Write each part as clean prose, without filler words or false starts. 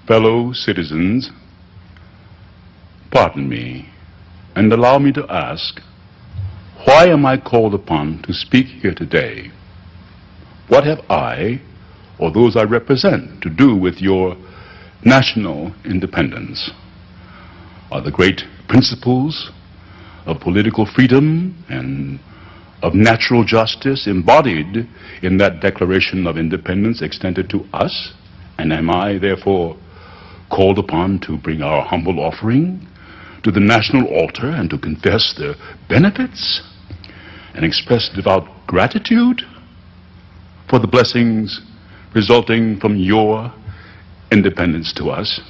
Fellow citizens, pardon me, and allow me to ask, why am I called upon to speak here today? What have I, or those I represent, to do with your national independence? Are the great principles of political freedom and of natural justice embodied in that Declaration of Independence extended to us? And am I, therefore, called upon to bring our humble offering to the national altar and to confess the benefits and express devout gratitude for the blessings resulting from your independence to us?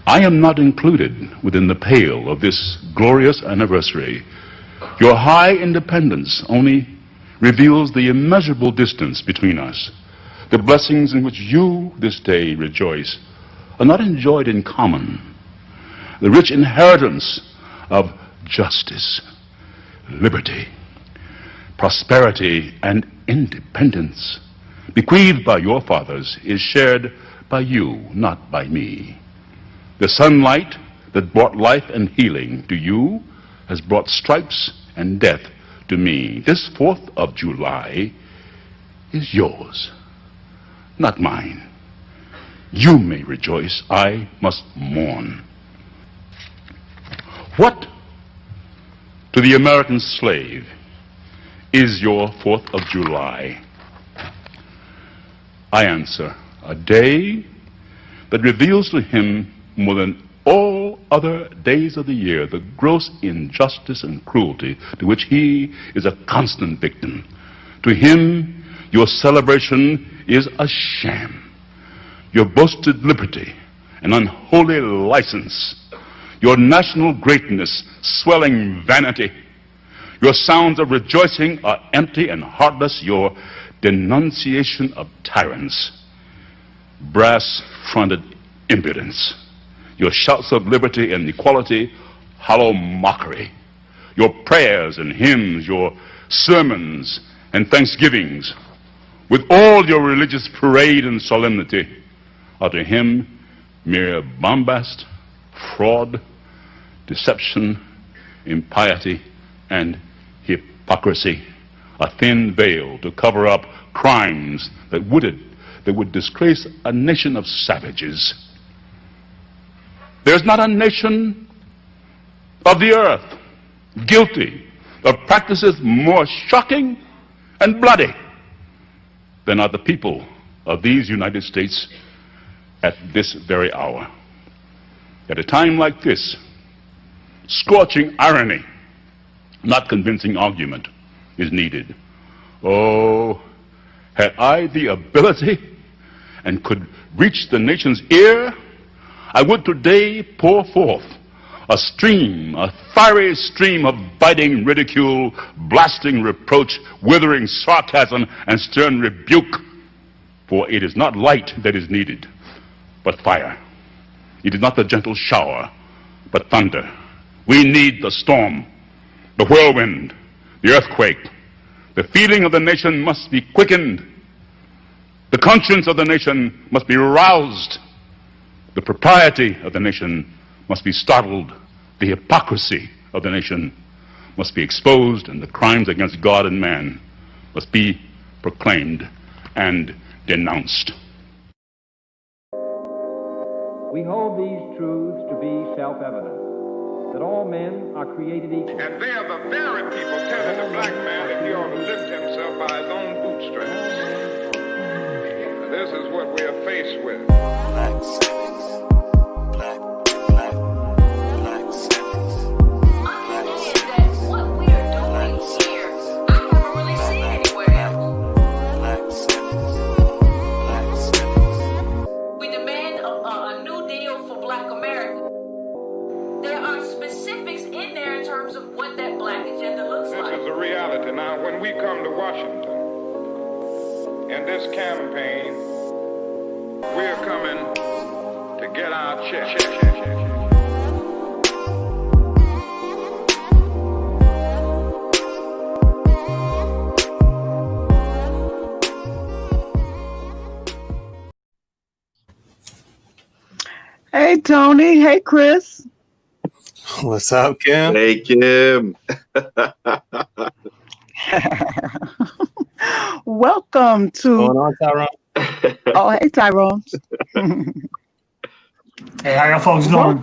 I am not included within the pale of this glorious anniversary. Your high independence only reveals the immeasurable distance between us. The blessings in which you this day rejoice are not enjoyed in common. The rich inheritance of justice, liberty, prosperity, and independence bequeathed by your fathers is shared by you, not by me. The sunlight that brought life and healing to you has brought stripes and death to me. This 4th of July is yours, not mine. You may rejoice, I must mourn. What to the American slave is your 4th of July? I answer, a day that reveals to him more than all other days of the year the gross injustice and cruelty to which he is a constant victim. To him, your celebration is a sham. Your boasted liberty, an unholy license. Your national greatness, swelling vanity. Your sounds of rejoicing are empty and heartless. Your denunciation of tyrants, brass-fronted impudence. Your shouts of liberty and equality, hollow mockery. Your prayers and hymns, your sermons and thanksgivings, with all your religious parade and solemnity, are to him mere bombast, fraud, deception, impiety, and hypocrisy. A thin veil to cover up crimes that would disgrace a nation of savages. There's not a nation of the earth guilty of practices more shocking and bloody than are the people of these United States at this very hour. At a time like this, scorching irony, not convincing argument, is needed. Oh, had I the ability and could reach the nation's ear, I would today pour forth a fiery stream of biting ridicule, blasting reproach, withering sarcasm, and stern rebuke. For it is not light that is needed, but fire. It is not the gentle shower, but thunder. We need the storm, the whirlwind, the earthquake. The feeling of the nation must be quickened. The conscience of the nation must be roused. The propriety of the nation must be startled. The hypocrisy of the nation must be exposed, and the crimes against God and man must be proclaimed and denounced. We hold these truths to be self-evident, that all men are created equal. And they are the very people telling the black man that he ought to lift himself by his own bootstraps. This is what we are faced with. Black civics. Black civics. That's what we are doing here. I haven't really seen anywhere else. Black civics. We demand a new deal for Black America. There are specifics in there in terms of what that Black agenda looks like. This is the reality. Now, when we come to Washington, in this campaign, we're coming to get our check. Hey, Tony. Hey, Chris. What's up, Kim? Hey, Kim. Welcome What's going to. on, Tyrone? Oh, hey, Tyrone. Hey, how y'all folks doing?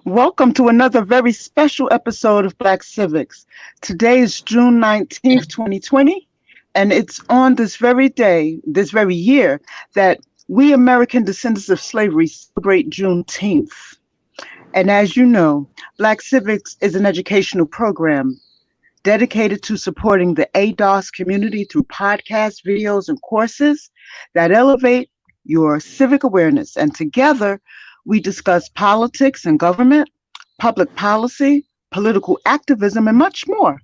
Welcome to another very special episode of Black Civics. Today is June 19th, 2020, and it's on this very day, this very year, that we American descendants of slavery celebrate Juneteenth. And as you know, Black Civics is an educational program dedicated to supporting the ADOS community through podcasts, videos, and courses that elevate your civic awareness. And together, we discuss politics and government, public policy, political activism, and much more,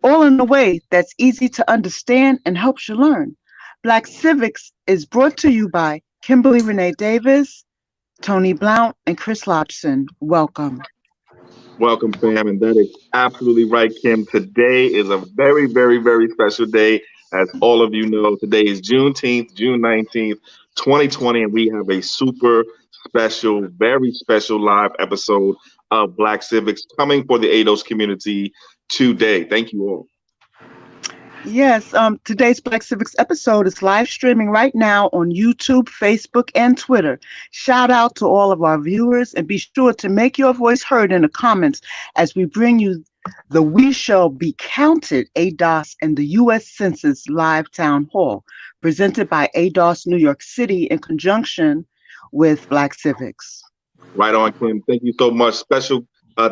all in a way that's easy to understand and helps you learn. Black Civics is brought to you by Kimberly Renee Davis, Tony Blount, and Chris Lodgson. Welcome. Welcome, fam. And that is absolutely right, Kim. Today is a very, very, very special day. As all of you know, today is Juneteenth, June 19th, 2020, and we have a super special, very special live episode of Black Civics coming for the ADOS community today. Thank you all. Yes, today's Black Civics episode is live streaming right now on YouTube, Facebook, and Twitter. Shout out to all of our viewers and be sure to make your voice heard in the comments as we bring you the We Shall Be Counted ADOS and the U.S. Census Live Town Hall, presented by ADOS New York City in conjunction with Black Civics. Right on, Kim. Thank you so much. Special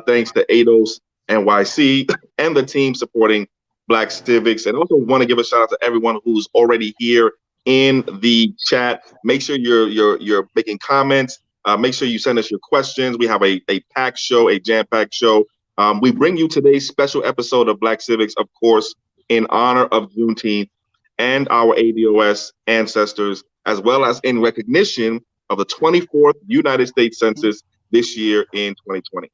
thanks to ADOS NYC and the team supporting Black Civics, and also want to give a shout out to everyone who's already here in the chat. Make sure you're making comments. Make sure you send us your questions. We have a packed show, a jam-packed show. We bring you today's special episode of Black Civics, of course, in honor of Juneteenth and our ADOS ancestors, as well as in recognition of the 24th United States Census this year in 2020.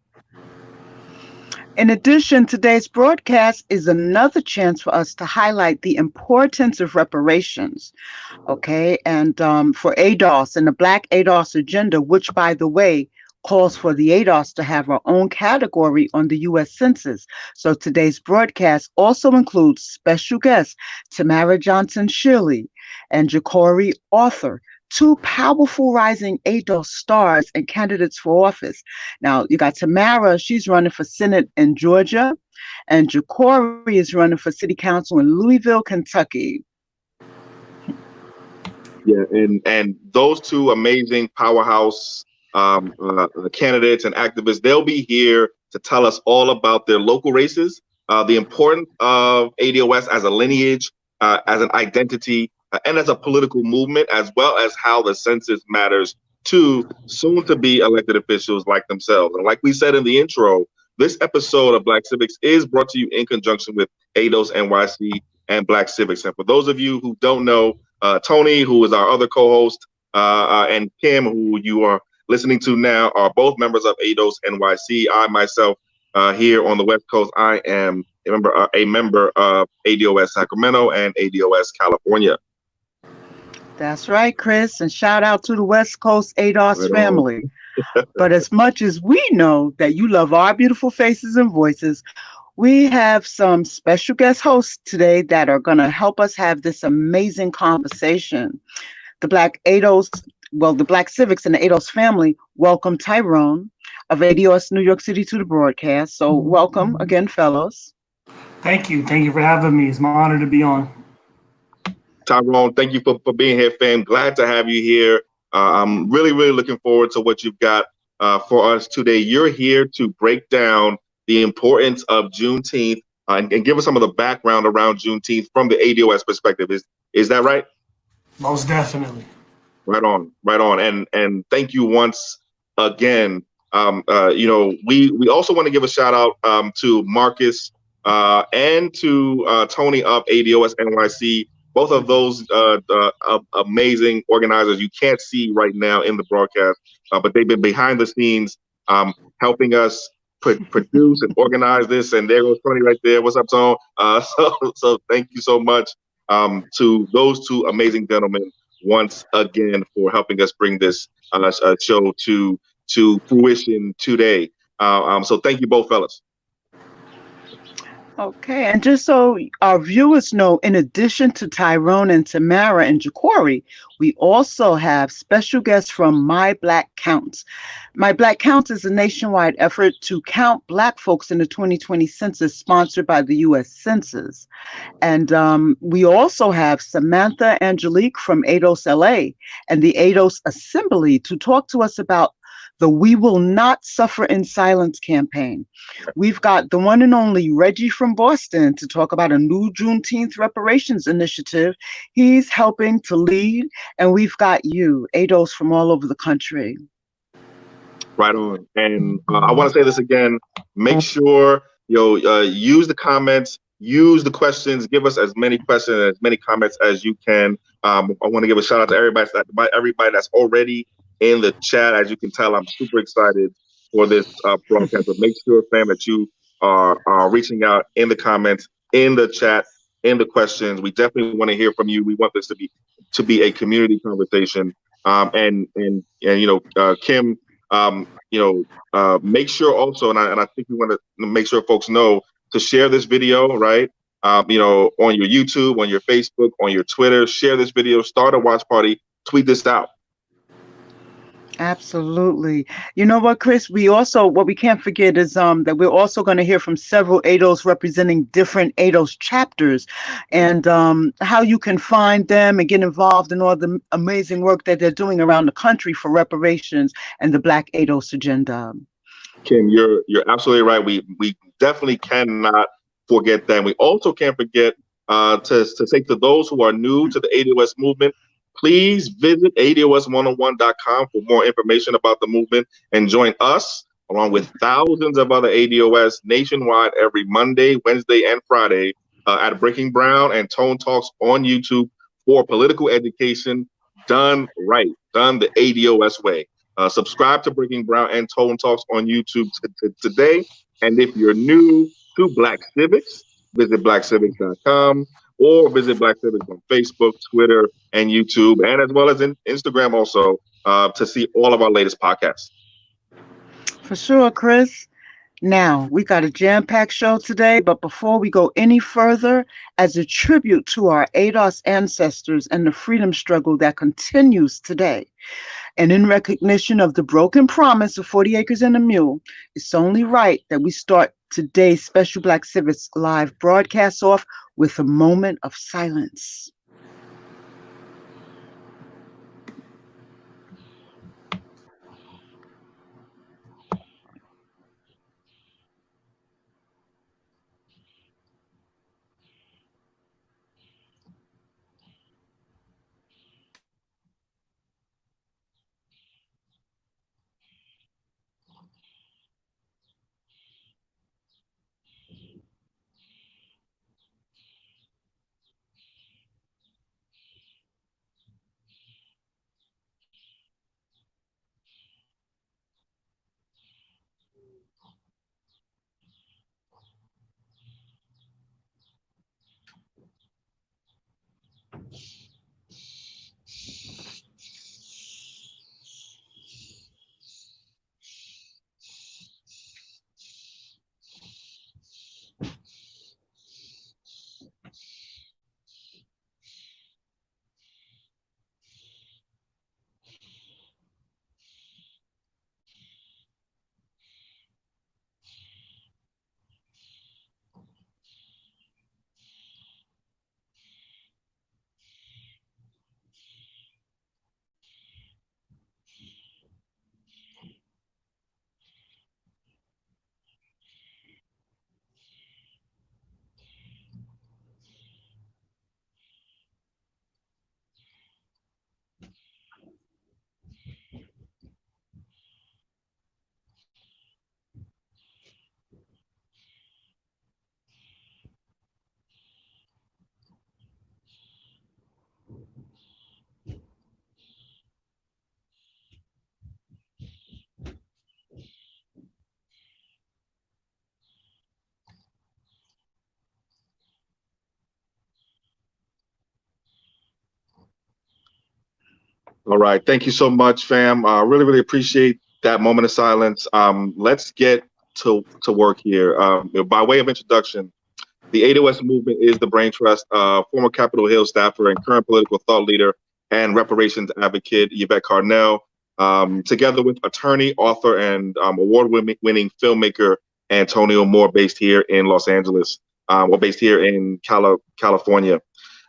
In addition, today's broadcast is another chance for us to highlight the importance of reparations, okay, and for ADOS and the Black ADOS agenda, which, by the way, calls for the ADOS to have our own category on the U.S. Census. So today's broadcast also includes special guests, Tamara Shealey and Jecorey, author, two powerful rising ADOS stars and candidates for office. Now, you got Tamara, she's running for Senate in Georgia, and Jecorey is running for City Council in Louisville, Kentucky. Yeah, and those two amazing powerhouse candidates and activists, they'll be here to tell us all about their local races, the importance of ADOS as a lineage, as an identity, and as a political movement, as well as how the census matters to soon-to-be elected officials like themselves. And like we said in the intro, this episode of Black Civics is brought to you in conjunction with ADOS NYC and Black Civics. And for those of you who don't know, Tony, who is our other co-host, and Kim, who you are listening to now, are both members of ADOS NYC. I myself, here on the West Coast, I am a member of ADOS Sacramento and ADOS California. That's right, Chris, and shout out to the West Coast ADOS family. But as much as we know that you love our beautiful faces and voices, we have some special guest hosts today that are going to help us have this amazing conversation. The Black Civics and the ADOS family welcome Tyrone of ADOS New York City to the broadcast. So welcome again, fellows. Thank you. Thank you for having me. It's my honor to be on. Tyrone, thank you for being here, fam. Glad to have you here. I'm really, really looking forward to what you've got for us today. You're here to break down the importance of Juneteenth and give us some of the background around Juneteenth from the ADOS perspective. Is that right? Most definitely. Right on. And thank you once again. We also want to give a shout out to Marcus and to Tony of ADOS NYC. Both of those amazing organizers you can't see right now in the broadcast, but they've been behind the scenes helping us produce and organize this. And there goes Tony right there. What's up, Tone? So thank you so much to those two amazing gentlemen. once again for helping us bring this show to fruition today. So thank you both, fellas. Okay, and just so our viewers know, in addition to Tyrone and Tamara and Jecorey, we also have special guests from My Black Counts. My Black Counts is a nationwide effort to count Black folks in the 2020 census sponsored by the U.S. Census. And we also have Samantha Angelique from ADOS LA and the ADOS Assembly to talk to us about the We Will Not Suffer in Silence campaign. We've got the one and only Reggie from Boston to talk about a new Juneteenth reparations initiative he's helping to lead. And we've got you, ADOS from all over the country. Right on. And I want to say this again. Make sure use the comments, use the questions, give us as many questions, as many comments as you can. I want to give a shout out to everybody that's already in the chat. As you can tell, I'm super excited for this broadcast. But make sure, fam, that you are reaching out in the comments, in the chat, in the questions. We definitely want to hear from you. We want this to be a community conversation. And Kim. Make sure also, and I think we want to make sure folks know to share this video, right? On your YouTube, on your Facebook, on your Twitter, share this video, start a watch party, tweet this out. Absolutely. You know what, Chris? What we can't forget is that we're also going to hear from several ADOS representing different ADOS chapters, and how you can find them and get involved in all the amazing work that they're doing around the country for reparations and the Black ADOS agenda. Kim, you're absolutely right. We definitely cannot forget that. And we also can't forget to say to those who are new to the ADOS movement, please visit ADOS101.com for more information about the movement and join us along with thousands of other ADOS nationwide every Monday, Wednesday, and Friday at Breaking Brown and Tone Talks on YouTube for political education done right, done the ADOS way. Subscribe to Breaking Brown and Tone Talks on YouTube today. And if you're new to Black Civics, visit blackcivics.com or visit Black Civics on Facebook, Twitter, and YouTube, and as well as in Instagram also to see all of our latest podcasts. For sure, Chris. Now, we got a jam-packed show today, but before we go any further, as a tribute to our ADOS ancestors and the freedom struggle that continues today, and in recognition of the broken promise of 40 acres and a mule, it's only right that we start today's special Black Civics live broadcast off with a moment of silence. All right. Thank you so much, fam. Really, really appreciate that moment of silence. Let's get to work here. By way of introduction, the ADOS movement is the brain trust of former Capitol Hill staffer and current political thought leader and reparations advocate Yvette Carnell, together with attorney, author, and award-winning filmmaker Antonio Moore, based here in Los Angeles, or based here in California.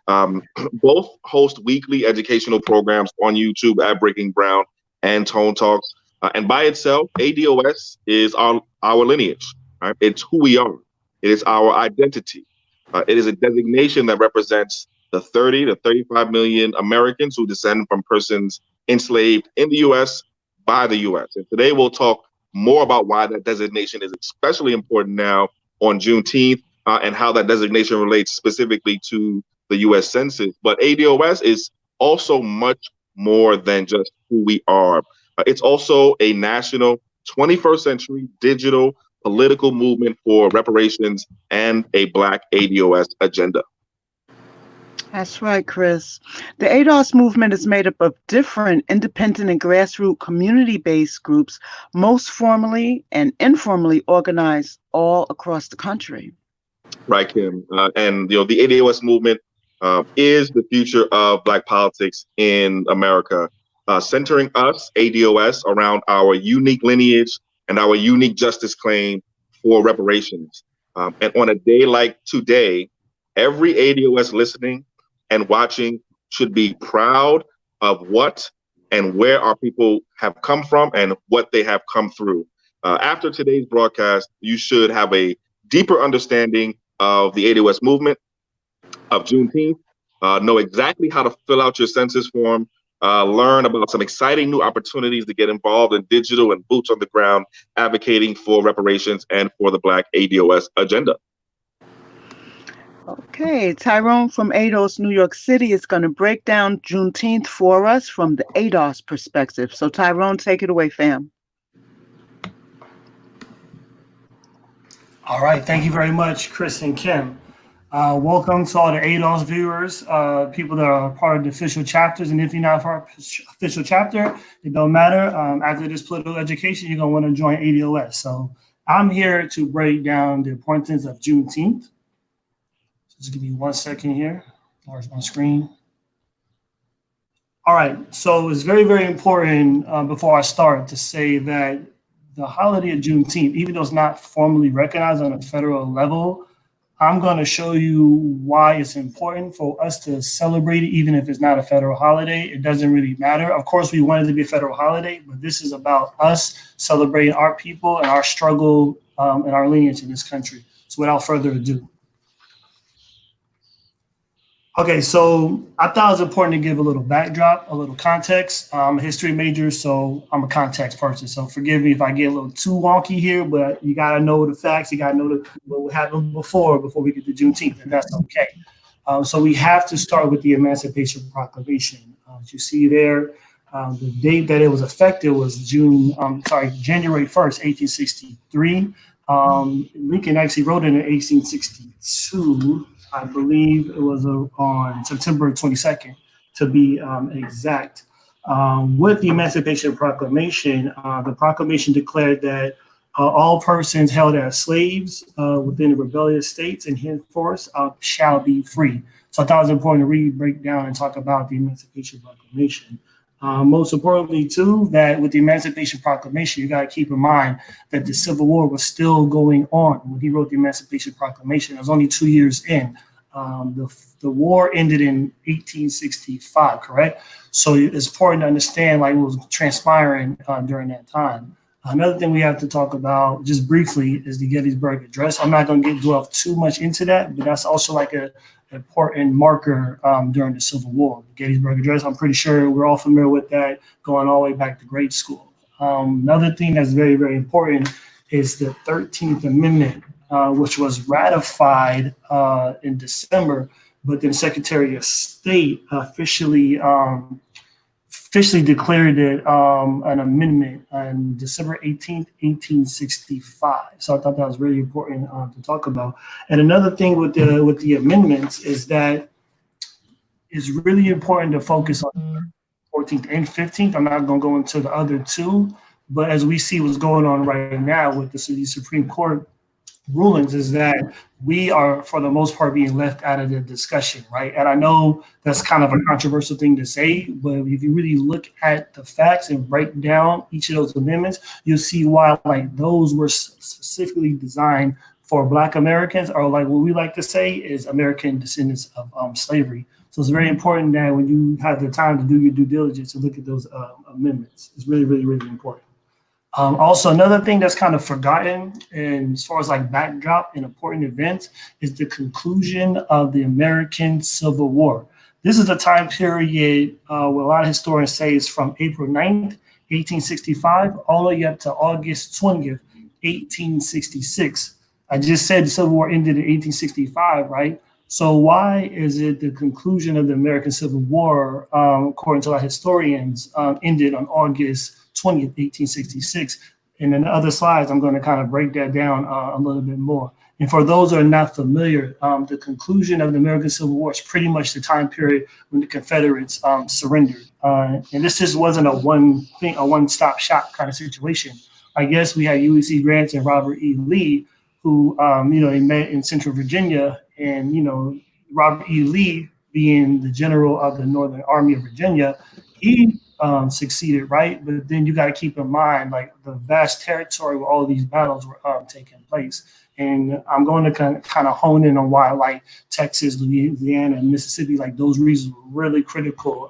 Both host weekly educational programs on YouTube at Breaking Brown and Tone Talks. And by itself, ADOS is our lineage. Right? It's who we are. It is our identity. It is a designation that represents the 30 to 35 million Americans who descend from persons enslaved in the U.S. by the U.S. And today we'll talk more about why that designation is especially important now on Juneteenth, and how that designation relates specifically to the U.S. Census. But ADOS is also much more than just who we are. It's also a national 21st century digital political movement for reparations and a Black ADOS agenda. That's right, Chris. The ADOS movement is made up of different independent and grassroots community-based groups, most formally and informally organized all across the country. Right, Kim. And the ADOS movement is the future of Black politics in America, centering us, ADOS, around our unique lineage and our unique justice claim for reparations. And on a day like today, every ADOS listening and watching should be proud of what and where our people have come from and what they have come through. After today's broadcast, you should have a deeper understanding of the ADOS movement, of Juneteenth, know exactly how to fill out your census form, learn about some exciting new opportunities to get involved in digital and boots on the ground, advocating for reparations and for the Black ADOS agenda. Okay, Tyrone from ADOS New York City is going to break down Juneteenth for us from the ADOS perspective. So Tyrone, take it away, fam. All right, thank you very much, Chris and Kim. Welcome to all the ADOS viewers, people that are part of the official chapters. And if you're not part of the official chapter, it don't matter. After this political education, you're going to want to join ADOS. So I'm here to break down the importance of Juneteenth. So just give me 1 second here. On screen. All right, so it's very, very important before I start to say that the holiday of Juneteenth, even though it's not formally recognized on a federal level, I'm going to show you why it's important for us to celebrate it, even if it's not a federal holiday. It doesn't really matter. Of course, we want it to be a federal holiday, but this is about us celebrating our people and our struggle and our lineage in this country. So without further ado. Okay, so I thought it was important to give a little backdrop, a little context. I'm a history major, so I'm a context person. So forgive me if I get a little too wonky here, but you got to know the facts. You got to know what happened before we get to Juneteenth, and that's okay. So we have to start with the Emancipation Proclamation. As you see there, the date that it was effective was January 1st, 1863. Lincoln actually wrote it in 1862. I believe it was on September 22nd, to be exact. With the Emancipation Proclamation, the proclamation declared that all persons held as slaves within the rebellious states and henceforth shall be free. So I thought it was important to really break down and talk about the Emancipation Proclamation. Most importantly, too, that with the Emancipation Proclamation, you got to keep in mind that the Civil War was still going on when he wrote the Emancipation Proclamation. It was only 2 years in. The war ended in 1865, correct? So it's important to understand like what was transpiring during that time. Another thing we have to talk about just briefly is the Gettysburg Address. I'm not going to delve too much into that, but that's also like an important marker during the Civil War. The Gettysburg Address, I'm pretty sure we're all familiar with that, going all the way back to grade school. Another thing that's very, very important is the 13th Amendment, which was ratified in December, but then Secretary of State officially declared it an amendment on December 18th, 1865. So I thought that was really important to talk about. And another thing with the amendments is that it's really important to focus on 14th and 15th. I'm not going to go into the other two, but as we see what's going on right now with the Supreme Court rulings, is that we are, for the most part, being left out of the discussion, right? And I know that's kind of a controversial thing to say, but if you really look at the facts and break down each of those amendments, you'll see why like those were specifically designed for Black Americans, or like what we like to say is American descendants of slavery. So it's very important that when you have the time to do your due diligence to look at those amendments. It's really, really, really important. Also, another thing that's kind of forgotten, and as far as like backdrop and important events, is the conclusion of the American Civil War. This is the time period where a lot of historians say is from April 9th, 1865, all the way up to August 20th, 1866. I just said the Civil War ended in 1865, right? So why is it the conclusion of the American Civil War, according to our historians, ended on August 20th, 1866? And in the other slides, I'm going to kind of break that down a little bit more. And for those who are not familiar, the conclusion of the American Civil War is pretty much the time period when the Confederates surrendered. And this just wasn't a one-stop shop kind of situation. I guess we had Ulysses Grant and Robert E. Lee, who, they met in Central Virginia, and, Robert E. Lee, being the general of the Northern Army of Virginia, he succeeded, right? But then you got to keep in mind, like, the vast territory where all of these battles were taking place. And I'm going to kind of hone in on why, like, Texas, Louisiana, and Mississippi, like, those regions were really critical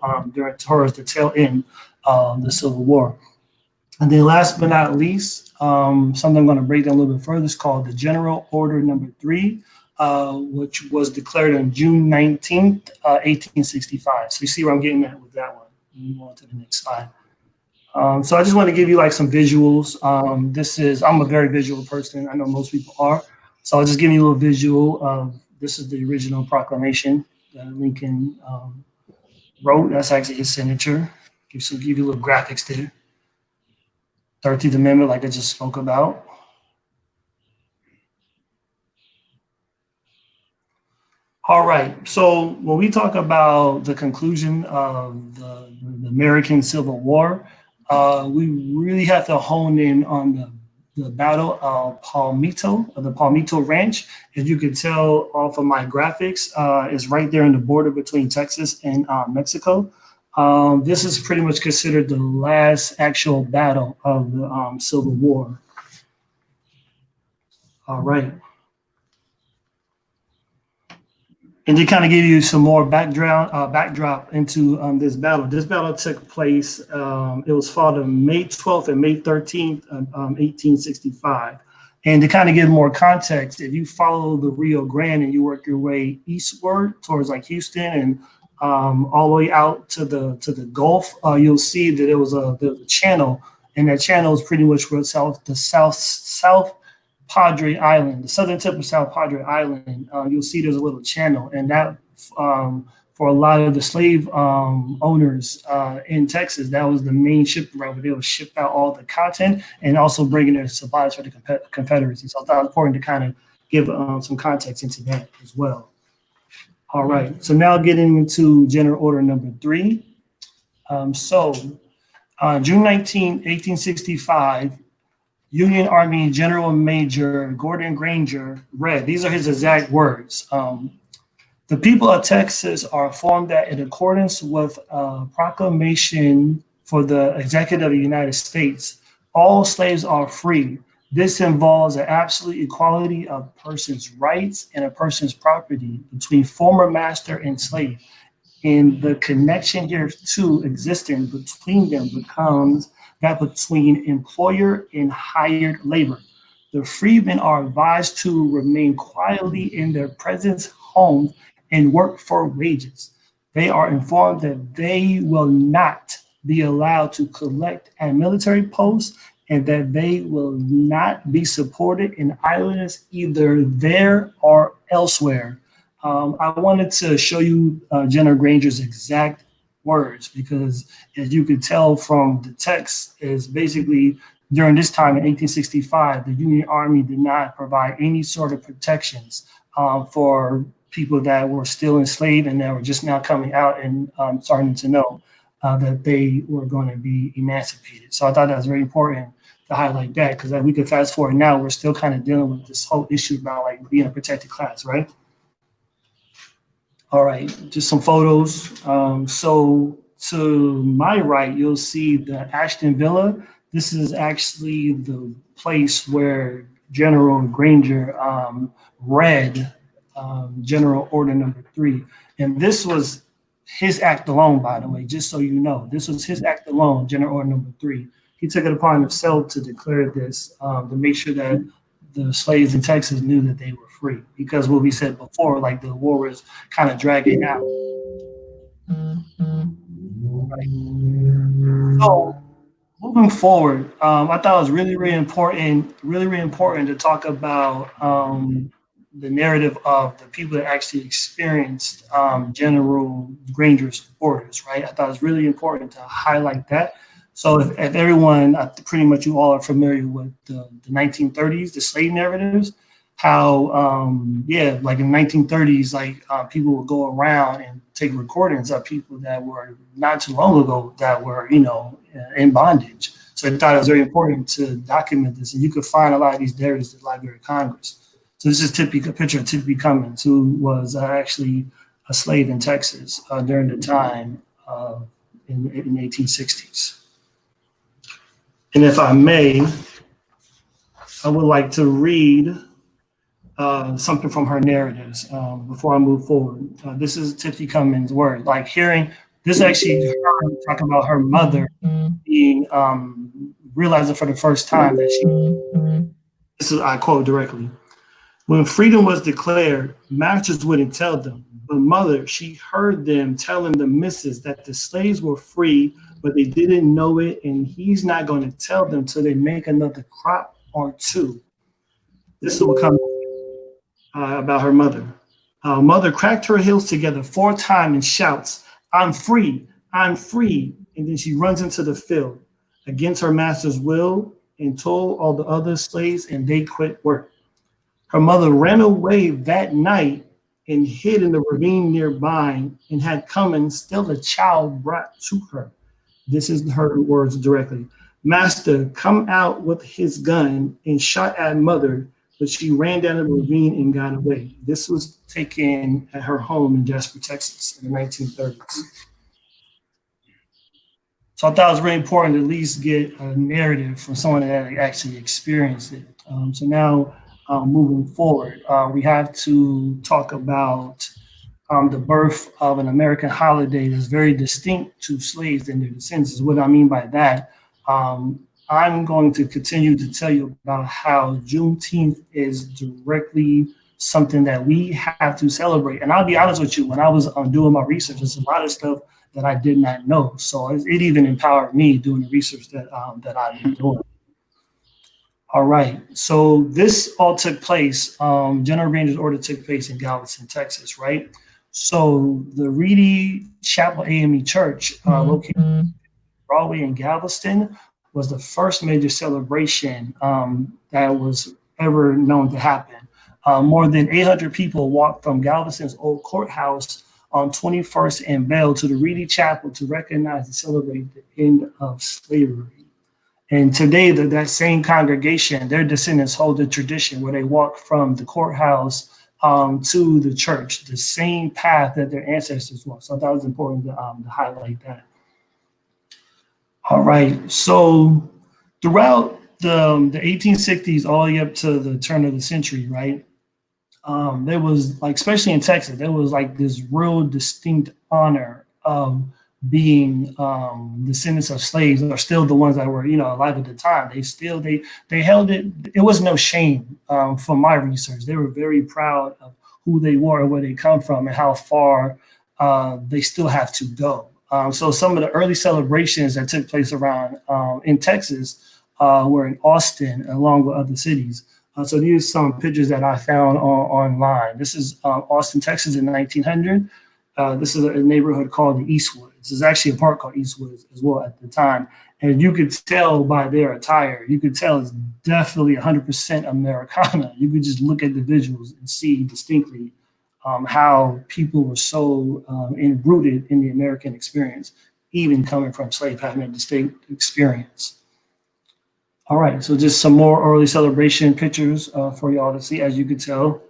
towards the tail end of the Civil War. And then last but not least, something I'm going to break down a little bit further is called the General Order Number 3, which was declared on June 19th, 1865. So you see where I'm getting at with that one. Move on to the next slide. So I just want to give you like some visuals. I'm a very visual person. I know most people are. So I'll just give you a little visual of, this is the original proclamation that Lincoln wrote. That's actually his signature. Give you a little graphics there. 13th Amendment, like I just spoke about. All right, so when we talk about the conclusion of the American Civil War, we really have to hone in on the Battle of Palmito, or the Palmito Ranch. As you can tell off of my graphics, is right there in the border between Texas and Mexico. This is pretty much considered the last actual battle of the Civil War. All right. And to kind of give you some more backdrop into this battle. This battle took place, it was fought on May 12th and May 13th, 1865. And to kind of give more context, if you follow the Rio Grande and you work your way eastward towards like Houston and all the way out to the Gulf, you'll see that there was a channel, and that channel is pretty much where the South Padre Island, the southern tip of South Padre Island. You'll see there's a little channel, and that for a lot of the slave owners in Texas, that was the main shipping route where they would ship out all the cotton and also bringing their supplies for the Confederacy. So I thought it was important to kind of give some context into that as well. All right, so now getting into General Order Number 3. June 19, 1865, Union Army General Major Gordon Granger read, these are his exact words. The people of Texas are informed that in accordance with a proclamation for the Executive of the United States, all slaves are free. This involves an absolute equality of a person's rights and a person's property between former master and slave. And the connection here to existing between them becomes that between employer and hired labor. The freedmen are advised to remain quietly in their present homes and work for wages. They are informed that they will not be allowed to collect at military posts and that they will not be supported in idleness either there or elsewhere. I wanted to show you General Granger's exact words because, as you can tell from the text, is basically during this time in 1865, the Union Army did not provide any sort of protections for people that were still enslaved and that were just now coming out and starting to know. that they were going to be emancipated. So I thought that was very important to highlight that, because we could fast forward now, we're still kind of dealing with this whole issue about like being a protected class, right? All right, just some photos. So to my right, you'll see the Ashton Villa. This is actually the place where General Granger read General Order Number 3. And this was his act alone, by the way, just so you know. This was his act alone, General Order Number 3. He took it upon himself to declare this, to make sure that the slaves in Texas knew that they were free. Because what we said before, like the war was kind of dragging out. Right. So moving forward, I thought it was really important to talk about the narrative of the people that actually experienced General Granger's orders, right? I thought it was really important to highlight that. So if everyone, pretty much you all are familiar with the 1930s, the slave narratives, how, like in the 1930s, like people would go around and take recordings of people that were not too long ago that were, in bondage. So I thought it was very important to document this. And you could find a lot of these narratives at the Library of Congress. So this is a picture of Tippy Cummins, who was actually a slave in Texas during the time in the 1860s. And if I may, I would like to read something from her narratives before I move forward. This is Tippy Cummins' word. Like hearing this, actually her talking about her mother being realizing for the first time that this is, I quote directly, "When freedom was declared, masters wouldn't tell them, but mother, she heard them telling the missus that the slaves were free, but they didn't know it, and he's not going to tell them till they make another crop or two." This will come about her mother. Mother cracked her heels together 4 times and shouts, I'm free, I'm free. And then she runs into the field against her master's will and told all the other slaves, and they quit work. Her mother ran away that night and hid in the ravine nearby, and had Cummins, still a child, brought to her. This is her words directly. Master come out with his gun and shot at mother, but she ran down the ravine and got away. This was taken at her home in Jasper, Texas in the 1930s. So I thought it was really important to at least get a narrative from someone that actually experienced it. So now moving forward, we have to talk about the birth of an American holiday that's very distinct to slaves and their descendants. What I mean by that, I'm going to continue to tell you about how Juneteenth is directly something that we have to celebrate. And I'll be honest with you, when I was doing my research, there's a lot of stuff that I did not know. So it even empowered me doing the research that I've been doing. All right, so this all took place, General Granger's order took place in Galveston, Texas, right? So the Reedy Chapel AME Church, located on Broadway in Galveston, was the first major celebration that was ever known to happen. More than 800 people walked from Galveston's old courthouse on 21st and Bell to the Reedy Chapel to recognize and celebrate the end of slavery. And today, that same congregation, their descendants hold the tradition where they walk from the courthouse to the church, the same path that their ancestors walked. So I thought it was important to highlight that. All right, so throughout the 1860s all the way up to the turn of the century, right? There was, like, especially in Texas, there was like this real distinct honor of being descendants of slaves, or still the ones that were, alive at the time. They held it. It was no shame from my research. They were very proud of who they were and where they come from and how far they still have to go. So some of the early celebrations that took place around in Texas were in Austin, along with other cities. So these are some pictures that I found online. This is Austin, Texas in 1900. This is a neighborhood called the Eastwoods. There's actually a park called Eastwoods as well at the time. And you could tell by their attire, you could tell it's definitely 100% Americana. You could just look at the visuals and see distinctly how people were so rooted in the American experience. even coming from slave having a distinct experience. All right, so just some more early celebration pictures for y'all to see. As you can tell,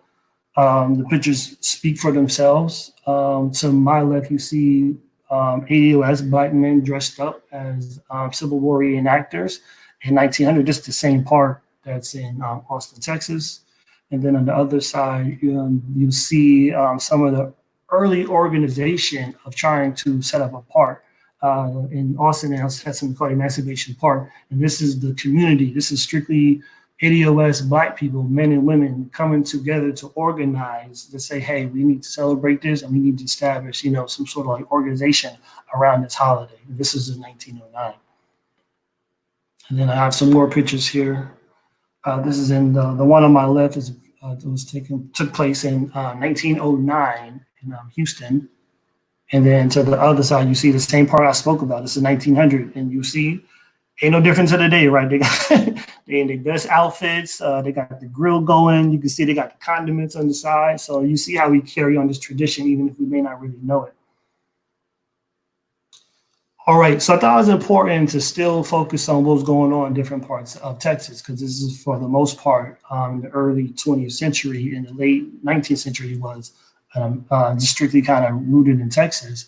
the pictures speak for themselves. To my left, you see ADOS, black men dressed up as Civil War reenactors in 1900, just the same part that's in Austin, Texas. And then on the other side, you see some of the early organization of trying to set up a park. In Austin, it has something called Emancipation Park. And this is the community. This is strictly ADOS black people, men and women, coming together to organize to say, hey, we need to celebrate this and we need to establish, some sort of like organization around this holiday. This is in 1909. And then I have some more pictures here. This is in the one on my left took place in 1909 in Houston. And then to the other side, you see the same part I spoke about. This is 1900, and you see, ain't no difference of the day, right? They got they in their best outfits. They got the grill going. You can see they got the condiments on the side. So you see how we carry on this tradition, even if we may not really know it. All right, so I thought it was important to still focus on what was going on in different parts of Texas, because this is for the most part in the early 20th century. In the late 19th century was just strictly kind of rooted in Texas.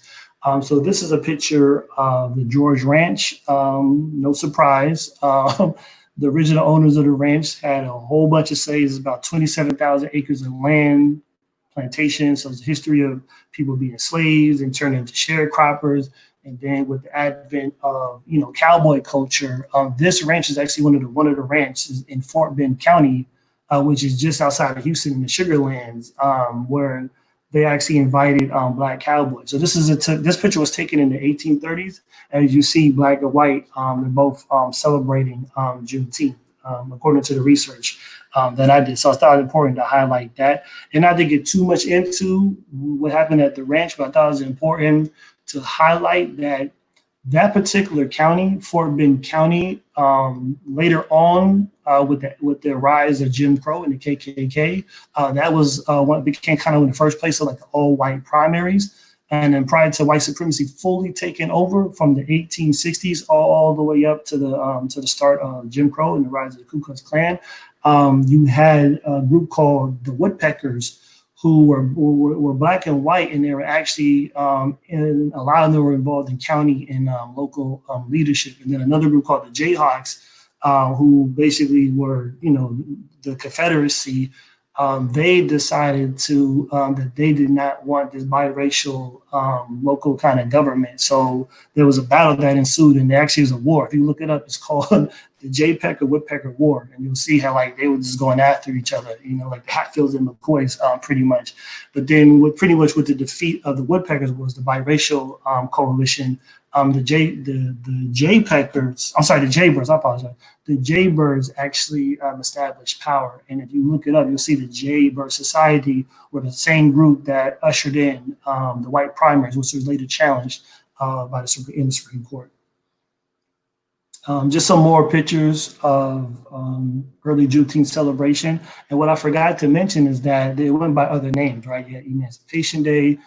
So this is a picture of the George Ranch. No surprise. The original owners of the ranch had a whole bunch of slaves, about 27,000 acres of land, plantations. So it's a history of people being slaves and turning into sharecroppers. And then with the advent of, cowboy culture, this ranch is actually one of the ranches in Fort Bend County, which is just outside of Houston in the Sugar Lands, where they actually invited black cowboys. So this picture was taken in the 1830s. As you see, black and white, they're both celebrating Juneteenth, according to the research that I did. So I thought it important to highlight that. And not to get too much into what happened at the ranch, but I thought it was important to highlight that particular county, Fort Bend County, later on with the rise of Jim Crow and the KKK, that was what became kind of in the first place of like the all-white primaries. And then prior to white supremacy fully taking over from the 1860s all the way up to the start of Jim Crow and the rise of the Ku Klux Klan, you had a group called the Woodpeckers, who were black and white, and they were actually, and a lot of them were involved in county and local leadership. And then another group called the Jayhawks, who basically were, the Confederacy. They decided that they did not want this biracial local kind of government. So there was a battle that ensued, and there actually was a war. If you look it up, it's called the Jaypecker-Woodpecker War, and you'll see how like they were just going after each other, like the Hatfields and McCoys, pretty much. But then with the defeat of the Woodpeckers was the biracial coalition. The Jaybirds, I apologize. The Jaybirds actually established power. And if you look it up, you'll see the Jaybird Society were the same group that ushered in the white primaries, which was later challenged in the Supreme Court. Just some more pictures of early Juneteenth celebration. And what I forgot to mention is that they went by other names, right? You had Emancipation Day,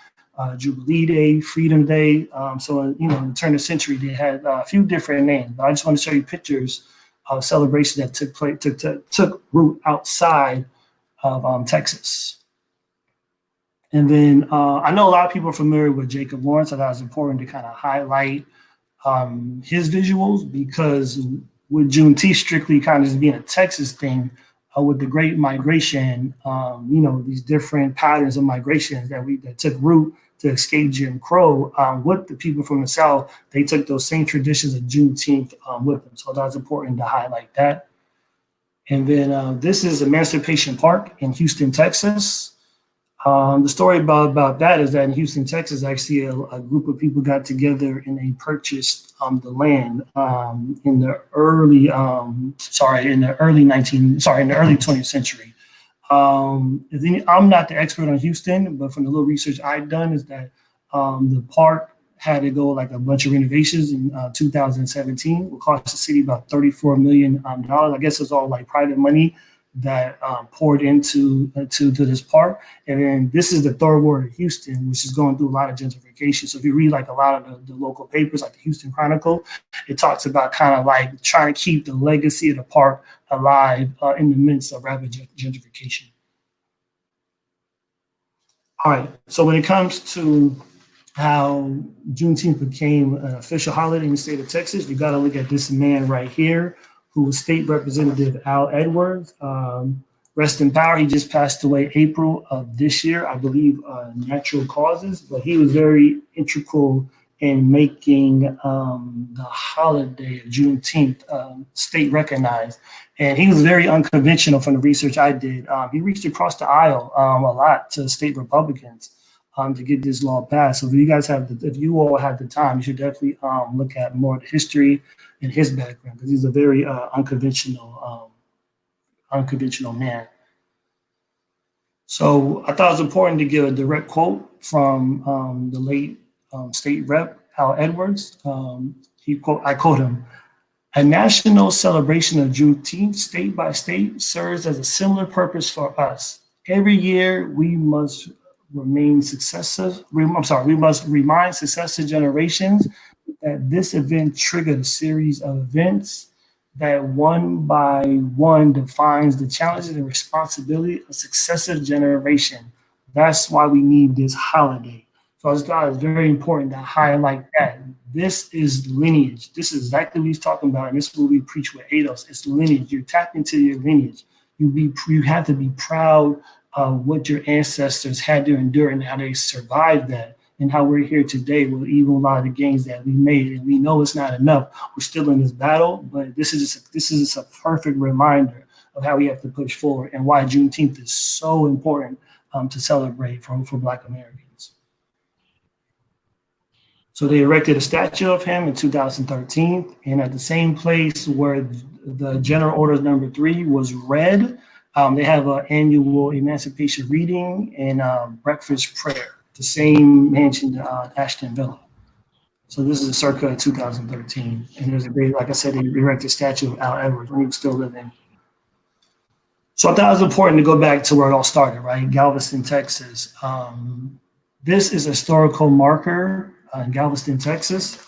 Jubilee Day, Freedom Day. So, in the turn of the century, they had a few different names. But I just want to show you pictures of celebrations that took root outside of Texas. And then I know a lot of people are familiar with Jacob Lawrence, so that was important to kind of highlight his visuals, because with Juneteenth strictly kind of just being a Texas thing, with the Great Migration, these different patterns of migrations that took root to escape Jim Crow, with the people from the South, they took those same traditions of Juneteenth with them. So that's important to highlight that. And then this is Emancipation Park in Houston, Texas. The story about that is that in Houston, Texas, actually a group of people got together and they purchased the land in the early 20th century. I'm not the expert on Houston, but from the little research I've done is that the park had to go like a bunch of renovations in 2017. It cost the city about $34 million. I guess it's all like private money that poured into this park. And then this is the thoroughfare of Houston, which is going through a lot of gentrification. So if you read like a lot of the local papers, like the Houston Chronicle, it talks about kind of like trying to keep the legacy of the park alive in the midst of rapid gentrification. All right, so when it comes to how Juneteenth became an official holiday in the state of Texas, you got to look at this man right here, who was State Representative Al Edwards. Rest in power. He just passed away April of this year, I believe, natural causes, but he was very integral in making the holiday of Juneteenth state recognized. And he was very unconventional from the research I did. He reached across the aisle a lot to state Republicans to get this law passed. So if you guys if you all have the time, you should definitely look at more of the history and his background, because he's a very unconventional man. So I thought it was important to give a direct quote from the late state rep, Al Edwards. I quote him: "A national celebration of Juneteenth, state by state, serves as a similar purpose for us. Every year we must remind successive generations that this event triggered a series of events that one by one defines the challenges and responsibility of successive generation. That's why we need this holiday." So I just thought it was very important to highlight that. This is lineage. This is exactly what he's talking about, and this is what we preach with ADOS. It's lineage. You're tapped into your lineage. You have to be proud of what your ancestors had to endure and how they survived that, and how we're here today with even a lot of the gains that we made. And we know it's not enough. We're still in this battle, but this is just a perfect reminder of how we have to push forward and why Juneteenth is so important to celebrate for Black Americans. So they erected a statue of him in 2013, and at the same place where the General Orders number 3 was read, they have an annual emancipation reading and breakfast prayer, the same mansion, Ashton Villa. So this is circa 2013, and there's a great, like I said, they erected a statue of Al Edwards when he was still living. So I thought it was important to go back to where it all started, right? Galveston, Texas. This is a historical marker in Galveston, Texas.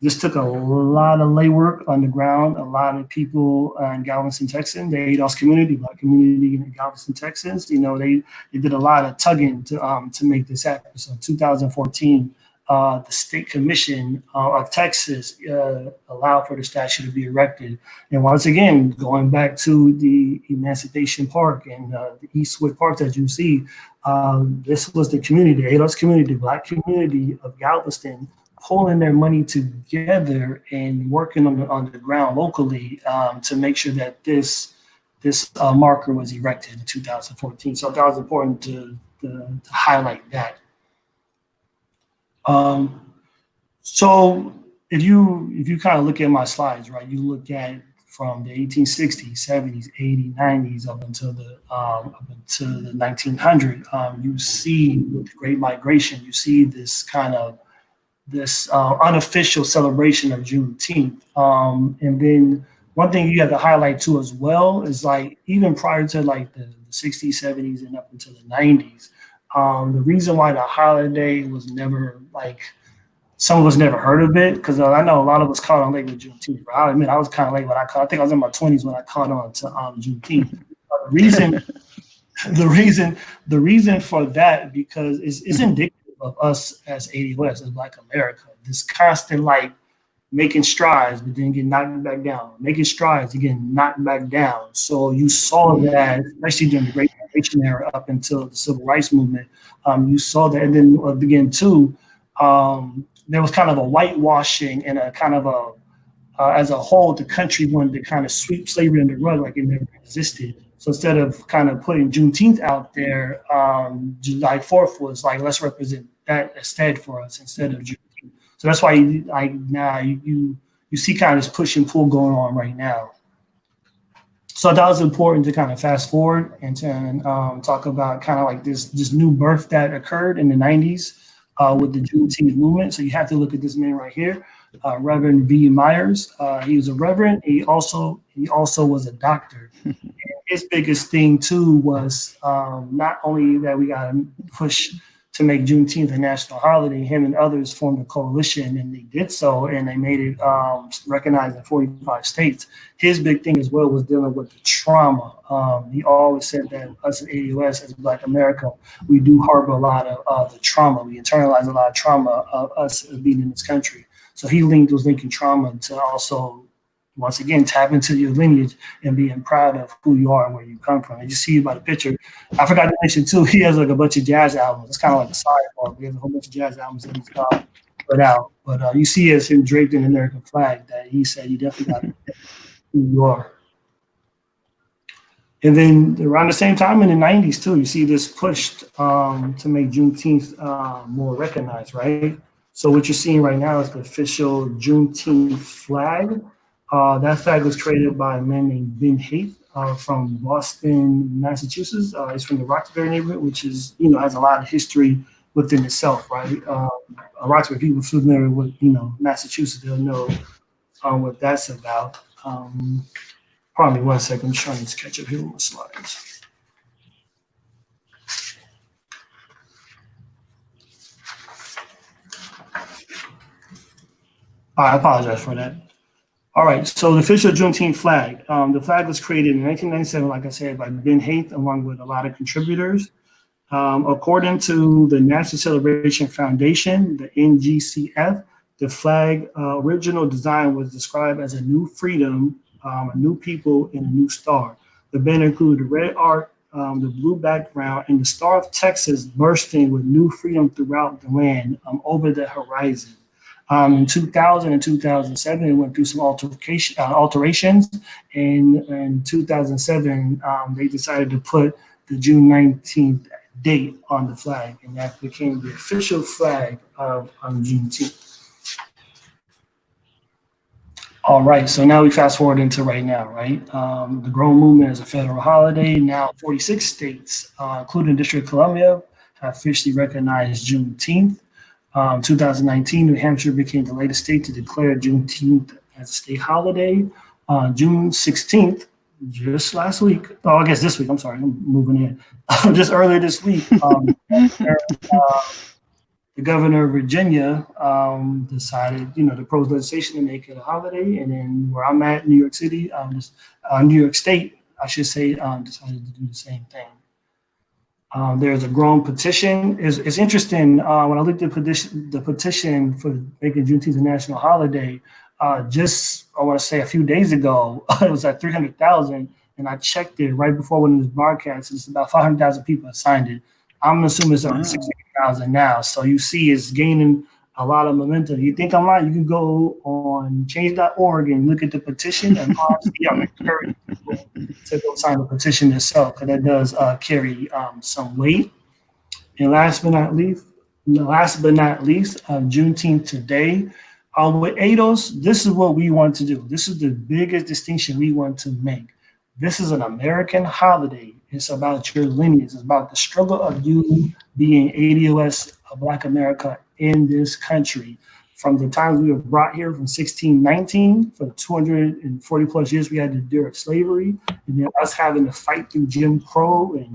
This took a lot of legwork on the ground. A lot of people in Galveston, Texas, the ADOS community, Black community in Galveston, Texas, they did a lot of tugging to make this happen. So in 2014, the State Commission of Texas allowed for the statue to be erected. And once again, going back to the Emancipation Park and the Eastwood Park that you see, this was the community, the ADOS community, the Black community of Galveston, pulling their money together and working on the ground locally to make sure that this marker was erected in 2014. So that was important to highlight that. So if you kind of look at my slides, right, you look at from the 1860s, 70s, 80s, 90s up until the 1900s, you see with the Great Migration, you see this kind of unofficial celebration of Juneteenth. And then one thing you have to highlight too as well is, like, even prior to like the 60s, 70s, and up until the 90s, the reason why the holiday was never, like, some of us never heard of it, because I know a lot of us caught on late with Juneteenth. But I'll admit I was kind of late when I think I was in my 20s when I caught on to Juneteenth. The reason for that, because it's indicative of us as ADOS, as Black America, this constant, like, making strides, but then getting knocked back down, making strides, again, knocked back down. So you saw that, especially during the Great Migration era up until the Civil Rights Movement, you saw that. And then again, too, there was kind of a whitewashing and a kind of as a whole, the country wanted to kind of sweep slavery under the rug like it never existed. So instead of kind of putting Juneteenth out there, July 4th was like, let's represent that instead for us instead of Juneteenth. So that's why you see kind of this push and pull going on right now. So that was important to kind of fast forward and to talk about kind of like this new birth that occurred in the 90s with the Juneteenth movement. So you have to look at this man right here. Reverend V. Myers. He was a reverend. He also was a doctor. And his biggest thing too was not only that we got to push to make Juneteenth a national holiday. Him and others formed a coalition, and they did so, and they made it recognized in 45 states. His big thing as well was dealing with the trauma. He always said that us at ADOS, as Black America, we do harbor a lot of the trauma. We internalize a lot of trauma of us being in this country. So he was linking trauma to also, once again, tap into your lineage and being proud of who you are and where you come from. And you see by the picture, I forgot to mention too, he has like a bunch of jazz albums. It's kind of like a sidebar. He has a whole bunch of jazz albums that he's put out. But you see as him draped in the American flag that he said you definitely got to know who you are. And then around the same time in the 90s too, you see this pushed to make Juneteenth more recognized, right? So what you're seeing right now is the official Juneteenth flag. That flag was created by a man named Ben Haight from Boston, Massachusetts. He's from the Roxbury neighborhood, which is, has a lot of history within itself, right? Roxbury, people familiar with, Massachusetts, they'll know what that's about. Pardon me 1 second, I'm trying to catch up here with my slides. I apologize for that. All right, so the official Juneteenth flag. The flag was created in 1997, like I said, by Ben Haight, along with a lot of contributors. According to the National Celebration Foundation, the NGCF, the flag original design was described as a new freedom, a new people, and a new star. The banner included the red arc, the blue background, and the Star of Texas bursting with new freedom throughout the land over the horizon. In 2000 and 2007, it went through some alterations. And in 2007, they decided to put the June 19th date on the flag, and that became the official flag of Juneteenth. All right, so now we fast forward into right now, right? The growing movement is a federal holiday. Now 46 states, including District of Columbia, have officially recognized Juneteenth. 2019, New Hampshire became the latest state to declare Juneteenth as a state holiday. June 16th, just last week, I guess this week, I'm sorry, I'm moving in. Just earlier this week, the governor of Virginia decided, to propose legislation to make it a holiday. And then where I'm at, New York City, New York State, I should say, decided to do the same thing. There's a growing petition. It's interesting when I looked at the petition for making Juneteenth a national holiday. Just I want to say a few days ago, it was at 300,000, and I checked it right before when it was broadcast. It's about 500,000 people have signed it. I'm assuming it's up to 60,000 now. So you see, it's gaining a lot of momentum. You think I'm lying? You can go on change.org and look at the petition, and honestly, I'm encouraging people to go sign the petition itself, because that does carry some weight. And last but not least, Juneteenth today. With ADOS, this is what we want to do. This is the biggest distinction we want to make. This is an American holiday. It's about your lineage. It's about the struggle of you being ADOS, Black America, in this country. From the times we were brought here from 1619, for the 240 plus years we had to endure slavery, and then us having to fight through Jim Crow and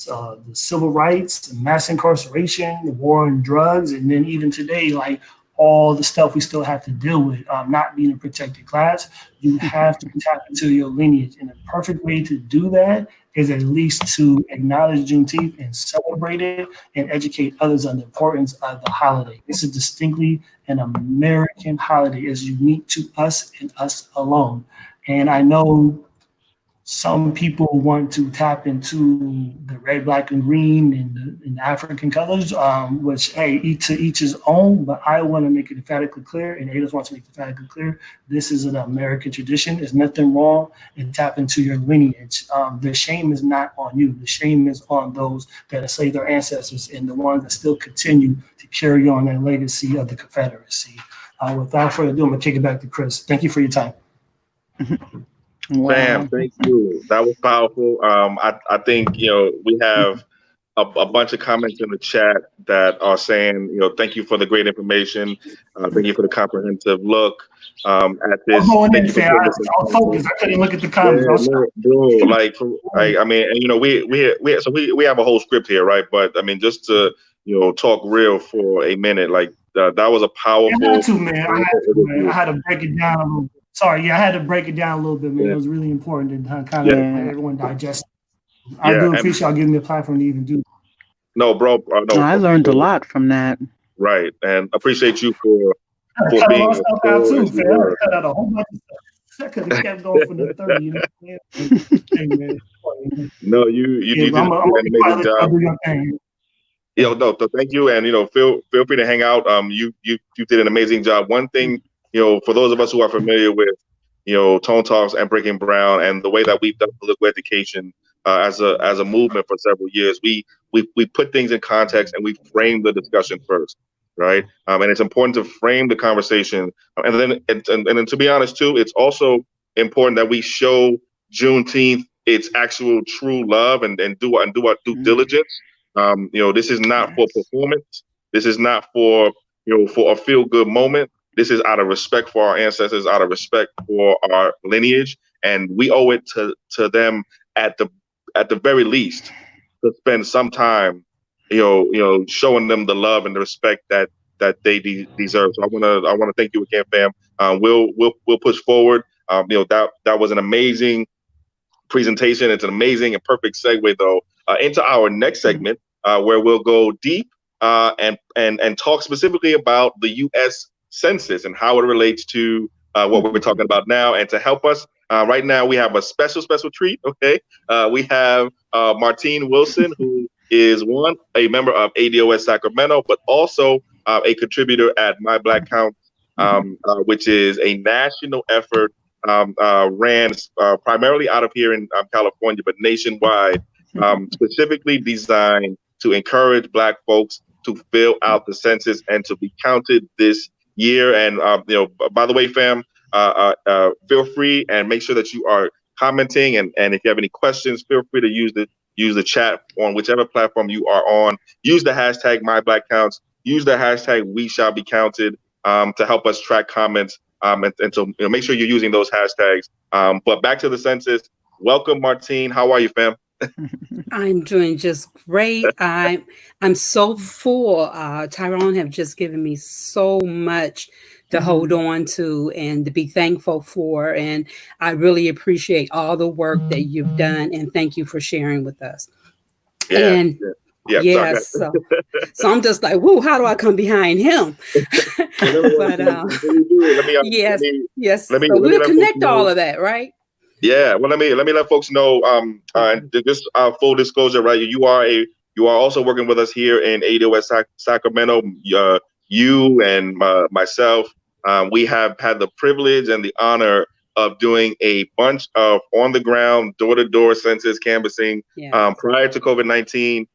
the civil rights, and mass incarceration, the war on drugs, and then even today, like all the stuff we still have to deal with, not being a protected class. You have to tap into your lineage, and the perfect way to do that is at least to acknowledge Juneteenth and celebrate it and educate others on the importance of the holiday. This is distinctly an American holiday. It's unique to us and us alone. And I know some people want to tap into the red, black, and green and the African colors, which, hey, to each his own, but I want to make it emphatically clear, and ADOS wants to make it emphatically clear, this is an American tradition. There's nothing wrong in tap into your lineage. The shame is not on you. The shame is on those that enslaved their ancestors and the ones that still continue to carry on that legacy of the Confederacy. Without further ado, I'm going to kick it back to Chris. Thank you for your time. Wow. Bam, thank you. That was powerful. I think we have a bunch of comments in the chat that are saying, thank you for the great information. Thank you for the comprehensive look at this. I'm going Thank in, you for fam. putting I this in was focused. I couldn't look at the comments. Yeah, bro, like, I mean, and we have a whole script here, right? But I mean, just to talk real for a minute, like that was a powerful. I had to, man. I had to break it down a little bit. Sorry, I had to break it down a little bit, man. Yeah. It was really important to kind of let everyone digest. I do appreciate y'all giving me a platform to even do that. No, bro. No, I learned a lot from that. Right, and appreciate you for cut being. all stuff out too, fam. I cut out a whole bunch of stuff. I could have kept going for the 30. You know what I'm saying? No, you did an amazing job. No, so thank you, and feel free to hang out. You did an amazing job. One thing, for those of us who are familiar with, Tone Talks and Breaking Brown, and the way that we've done political education as a movement for several years, we put things in context and we frame the discussion first, right? And it's important to frame the conversation, and then to be honest too, it's also important that we show Juneteenth its actual true love and do our due diligence. This is not for performance. This is not for for a feel good moment. This is out of respect for our ancestors, out of respect for our lineage, and we owe it to them at the very least to spend some time, showing them the love and the respect that they deserve. So I want to thank you again, fam. We'll push forward. That was an amazing presentation. It's an amazing and perfect segue though into our next segment where we'll go deep and talk specifically about the U.S. Census and how it relates to what we're talking about now. And to help us right now, we have a special treat. Okay, we have Martine Wilson, who is a member of ADOS Sacramento, but also a contributor at My Black Counts, which is a national effort ran primarily out of here in California, but nationwide, specifically designed to encourage Black folks to fill out the census and to be counted this year. And by the way, fam, feel free and make sure that you are commenting, and if you have any questions, feel free to use the chat on whichever platform you are on. Use the hashtag MyBlackCounts. Use the hashtag WeShallBeCounted to help us track comments. And so make sure you're using those hashtags. But back to the census. Welcome, Martine. How are you, fam? I'm doing just great. I'm so full. Tyrone have just given me so much to hold on to and to be thankful for. And I really appreciate all the work that you've done. And thank you for sharing with us. Yes. So I'm just like, whoa, how do I come behind him? But yes. So we'll connect all of that, right? Yeah. Well, let me let folks know. Just full disclosure, right? You are also working with us here in ADOS Sacramento. You and myself, we have had the privilege and the honor of doing a bunch of on-the-ground, door-to-door census canvassing prior to COVID-19.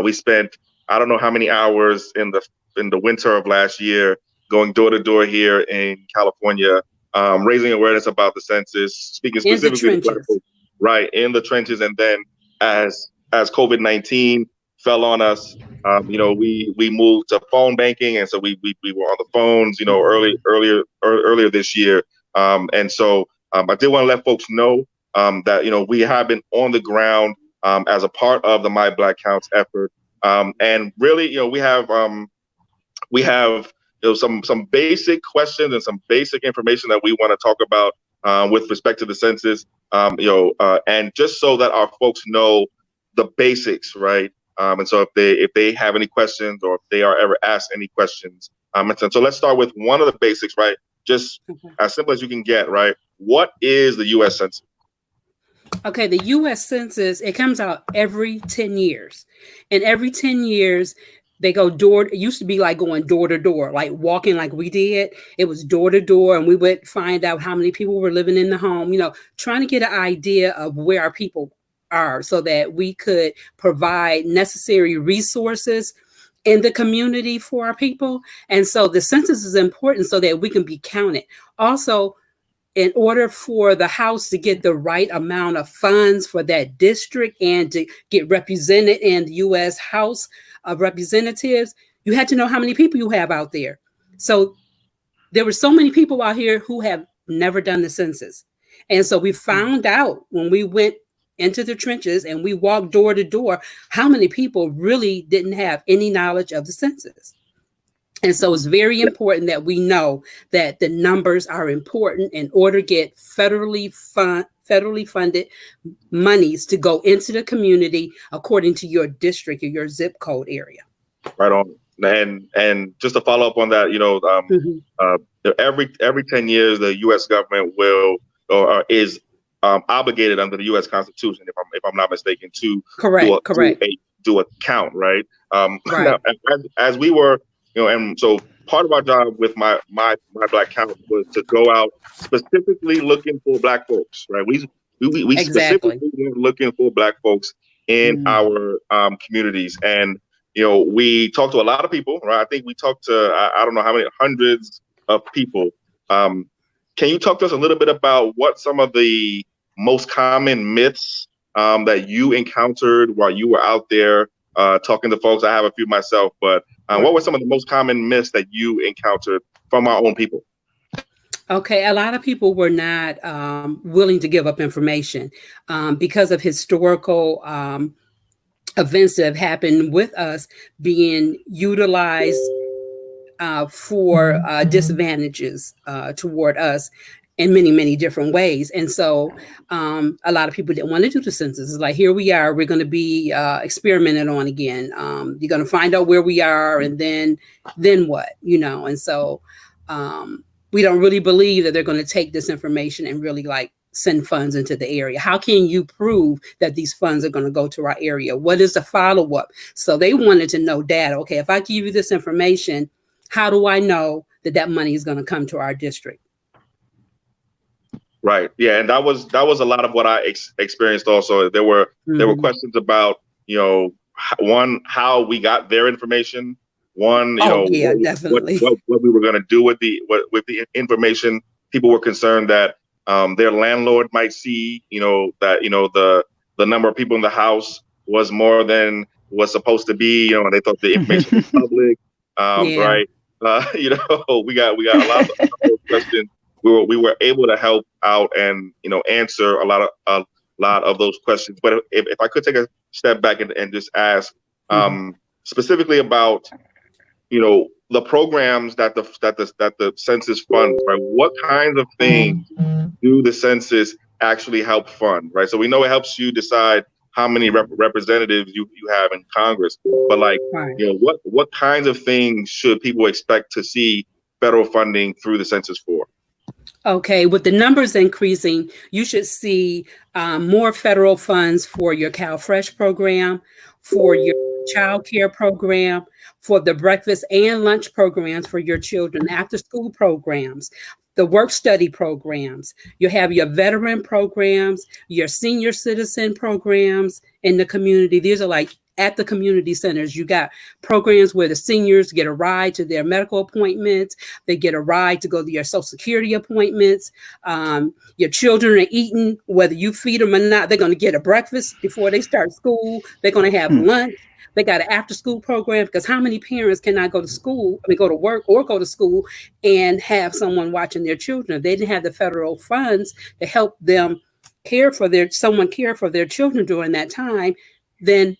We spent I don't know how many hours in the winter of last year going door-to-door here in California, raising awareness about the census, speaking specifically to Black folks, right, in the trenches. And then as COVID-19 fell on us, we moved to phone banking, and so we were on the phones, earlier this year. And so I did want to let folks know that we have been on the ground as a part of the My Black Counts effort, and really, we have some basic questions and some basic information that we want to talk about with respect to the census, and just so that our folks know the basics, right? And so if they have any questions, or if they are ever asked any questions, and so let's start with one of the basics, right? Just as simple as you can get, right? What is the U.S. Census? Okay, the U.S. Census, it comes out every 10 years. And every 10 years, they go it used to be like going door to door, like walking like we did. It was door to door, and we would find out how many people were living in the home, trying to get an idea of where our people are so that we could provide necessary resources in the community for our people. And so the census is important so that we can be counted. Also, in order for the House to get the right amount of funds for that district and to get represented in the U.S. House of Representatives, you had to know how many people you have out there. So there were so many people out here who have never done the census. And so we found out when we went into the trenches and we walked door to door, how many people really didn't have any knowledge of the census. And so it's very important that we know that the numbers are important in order to get federally funded monies to go into the community according to your district or your zip code area. Right on. And just to follow up on that, every 10 years, the U.S. government will or is obligated under the U.S. Constitution, if I'm not mistaken, to do a count, right? Right. Now, as we were, and so part of our job with my Black Count was to go out specifically looking for Black folks, right? We specifically were looking for Black folks in our communities, and we talked to a lot of people, right? I think we talked to I don't know how many hundreds of people. Can you talk to us a little bit about what some of the most common myths that you encountered while you were out there talking to folks? I have a few myself, but what were some of the most common myths that you encountered from our own people? Okay, a lot of people were not willing to give up information because of historical events that have happened with us being utilized for disadvantages toward us in many, many different ways. And so a lot of people didn't want to do the census. It's like, here we are, we're going to be experimented on again. You're going to find out where we are and then what, and so we don't really believe that they're going to take this information and really send funds into the area. How can you prove that these funds are going to go to our area? What is the follow-up? So they wanted to know data. Okay, if I give you this information, how do I know that money is going to come to our district? Right. Yeah, and that was a lot of what I experienced. Also, there were questions about one, how we got their information. One, definitely what we were going to do with the information. People were concerned that their landlord might see, that the number of people in the house was more than was supposed to be. They thought the information was public. Right. We got a lot of questions. We were able to help out and answer a lot of those questions. But if I could take a step back and just ask specifically about the programs that the census funds, right? What kinds of things do the census actually help fund, right? So we know it helps you decide how many representatives you have in Congress, but what kinds of things should people expect to see federal funding through the census for? Okay, with the numbers increasing, you should see more federal funds for your CalFresh program, for your child care program, for the breakfast and lunch programs for your children, after school programs, the work study programs. You have your veteran programs, your senior citizen programs in the community. These are at the community centers. You got programs where the seniors get a ride to their medical appointments. They get a ride to go to your Social Security appointments. Your children are eating, whether you feed them or not, they're going to get a breakfast before they start school. They're going to have lunch. They got an after school program, because how many parents cannot go to work or go to school and have someone watching their children? If they didn't have the federal funds to help them care for their children during that time, then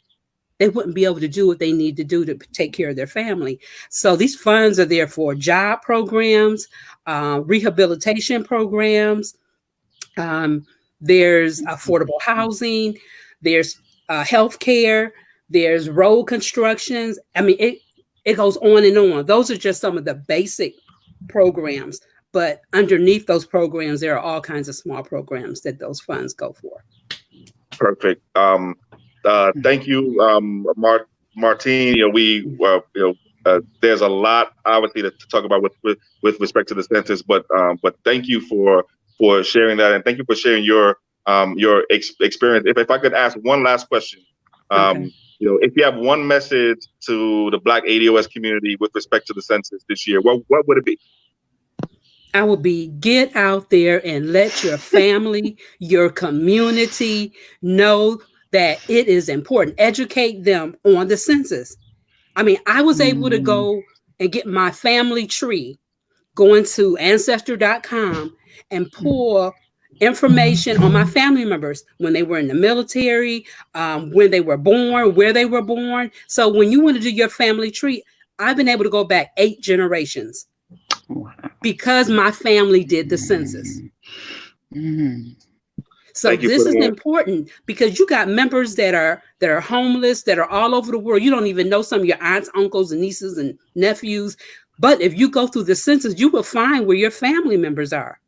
they wouldn't be able to do what they need to do to take care of their family. So these funds are there for job programs, rehabilitation programs. There's affordable housing. There's health care. There's road constructions. I mean, it goes on and on. Those are just some of the basic programs. But underneath those programs, there are all kinds of small programs that those funds go for. Perfect. Thank you, Martine. There's a lot obviously to talk about with respect to the census, but thank you for sharing that, and thank you for sharing your experience. If I could ask one last question, Okay. If you have one message to the Black ADOS community with respect to the census this year, what would it be? I would be get out there and let your family, your community know that it is important. Educate them on the census. I mean, I was able to go and get my family tree, going to ancestor.com and pull information on my family members when they were in the military, when they were born, where they were born. So when you want to do your family tree, I've been able to go back 8 generations because my family did the census. So this is important because you got members that are homeless, that are all over the world. You don't even know some of your aunts, uncles, and nieces and nephews. But if you go through the census, you will find where your family members are.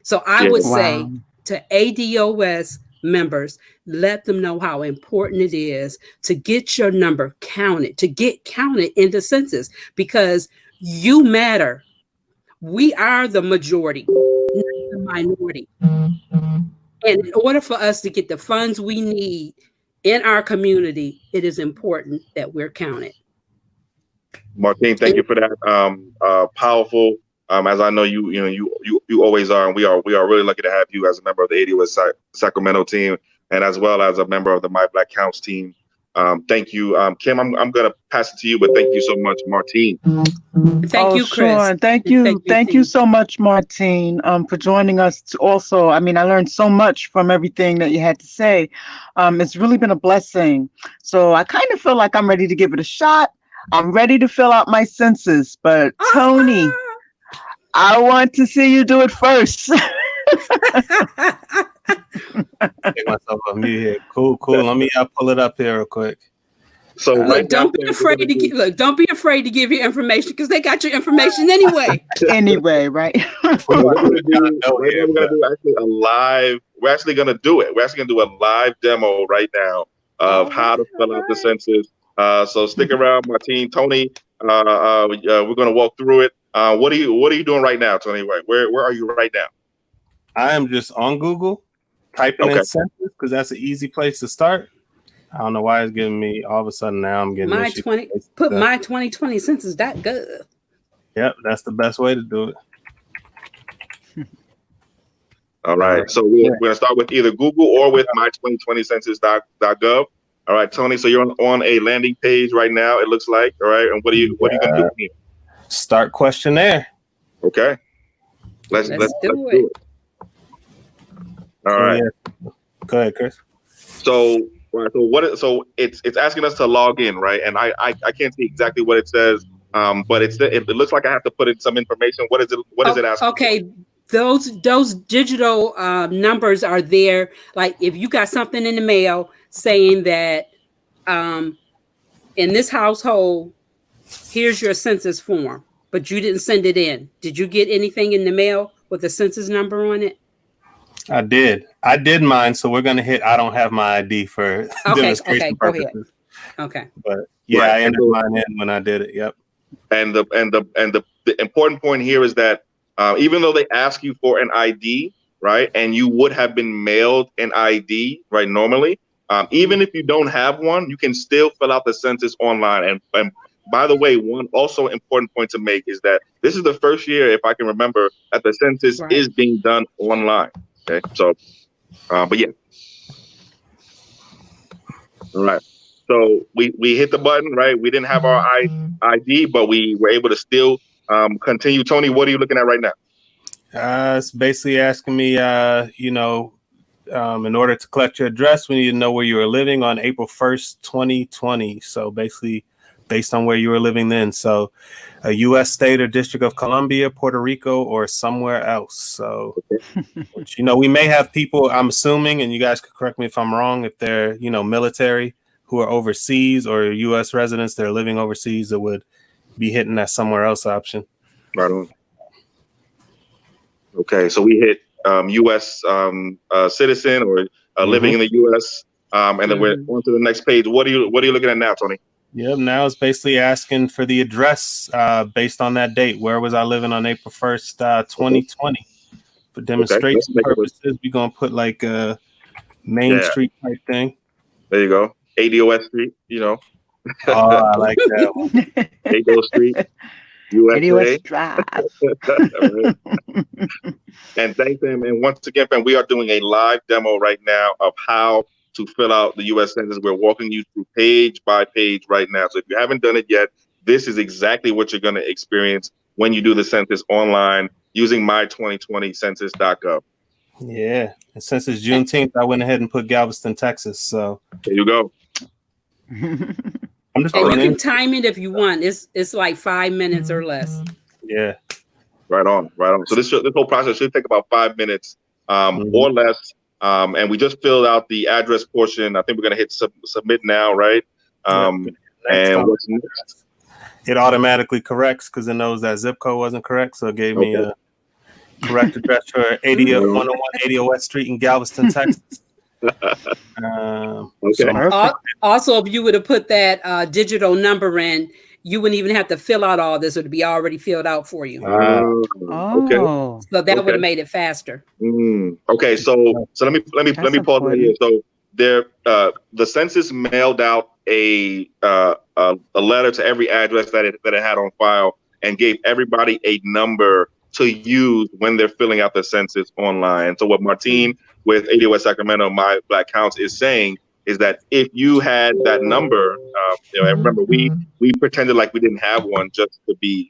So I would say to ADOS members, let them know how important it is to get your number counted, to get counted in the census, because you matter. We are the majority, not the minority. And in order for us to get the funds we need in our community, it is important that we're counted. Martine, thank you for that. Powerful. As I know you always are, and we are really lucky to have you as a member of the ADOS Sacramento team, and as well as a member of the My Black Counts team. Thank you, Kim. I'm gonna pass it to you, but thank you so much, Martine. Thank you, Chris. Sure. Thank you so much, Martine, for joining us. Also, I mean, I learned so much from everything that you had to say. It's really been a blessing. So I kind of feel like I'm ready to give it a shot. I'm ready to fill out my census, but Tony, I want to see you do it first. Take myself off mute here. Cool. Let me pull it up here real quick. So don't be afraid to give your information because they got your information anyway. Anyway, right? We're gonna do actually a live. We're actually gonna do it. We're actually gonna do a live demo right now of how to fill out the census. So stick around, Martine, Tony. We're gonna walk through it. What are you doing right now, Tony? Where are you right now? I am just on Google, typing in census because that's an easy place to start. I don't know why it's giving me all of a sudden now. I'm getting my 2020 census.gov. Yep, that's the best way to do it. All right, so we're gonna start with either Google or with my2020census.gov. All right, Tony. So you're on a landing page right now. It looks like. All right, and what are you gonna do here? Start questionnaire. Okay. Let's do it. All right. Yeah. Go ahead, Chris. So it's asking us to log in, right? And I can't see exactly what it says, but it looks like I have to put in some information. What is it asking? Okay, those digital numbers are there. Like if you got something in the mail saying that in this household, here's your census form, but you didn't send it in. Did you get anything in the mail with a census number on it? I did mine. So we're going to hit, I don't have my ID for demonstration purposes. Go ahead. Okay. But yeah, I entered mine in when I did it. Yep. And the important point here is that even though they ask you for an ID, right, and you would have been mailed an ID, right, normally, even if you don't have one, you can still fill out the census online. And by the way, one also important point to make is that this is the first year, if I can remember, that the census is being done online. Okay, so, but yeah. All right. So we hit the button, right? We didn't have our ID, but we were able to still continue. Tony, what are you looking at right now? It's basically asking me, in order to collect your address, we need to know where you were living on April 1st, 2020. So basically, based on where you were living then. So a U.S. state or District of Columbia, Puerto Rico, or somewhere else. So, which, we may have people, I'm assuming, and you guys could correct me if I'm wrong, if they're, military who are overseas or U.S. residents that are living overseas that would be hitting that somewhere else option. Right on. Okay, so we hit U.S. Citizen or living in the U.S. And then we're on to the next page. What are you looking at now, Tony? Yep. Now it's basically asking for the address based on that date. Where was I living on April 1st, 2020? For demonstration purposes, we're going to put like a Main Street type thing. There you go. ADOS Street, Oh, I like that one. ADOS Street. USA. Drive. And thanks him. And once again, fam, we are doing a live demo right now of how to fill out the U.S. Census. We're walking you through page by page right now. So if you haven't done it yet, this is exactly what you're going to experience when you do the census online using my2020census.gov. Yeah. And since it's Juneteenth, I went ahead and put Galveston, Texas. So there you go. I'm just and you can time it if you want. It's like 5 minutes or less. Yeah. Right on. So this whole process should take about 5 minutes or less. And we just filled out the address portion. I think we're going to hit submit now, right? And what's next? It automatically corrects because it knows that zip code wasn't correct. So it gave me a correct address for 101 ADOS Street in Galveston, Texas. Also, if you would have put that digital number in, you wouldn't even have to fill out all this. It would be already filled out for you. Okay. So that would have made it faster. Okay, so let me pause right here. So the census mailed out a letter to every address that it had on file and gave everybody a number to use when they're filling out the census online. So what Martine with ADOS Sacramento, My Black Counts, is saying is that if you had that number, and remember we pretended like we didn't have one just to be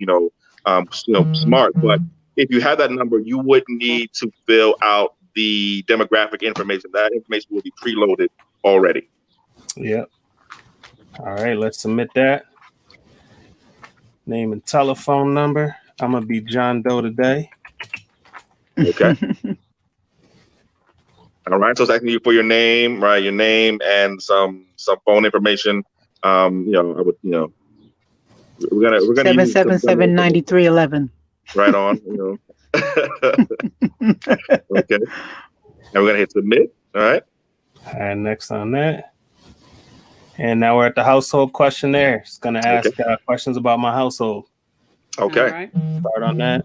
smart, but if you had that number, you wouldn't need to fill out the demographic information. That information will be preloaded already. Yep. All right, let's submit that. Name and telephone number. I'm gonna be John Doe today. Okay. All right. So it's asking you for your name, right? Your name and some phone information. We're gonna 777-9311. Right on. Okay. And we're gonna hit submit. All right. All right. Next on that. And now we're at the household questionnaire. It's gonna ask questions about my household. Okay. All right. Start on that.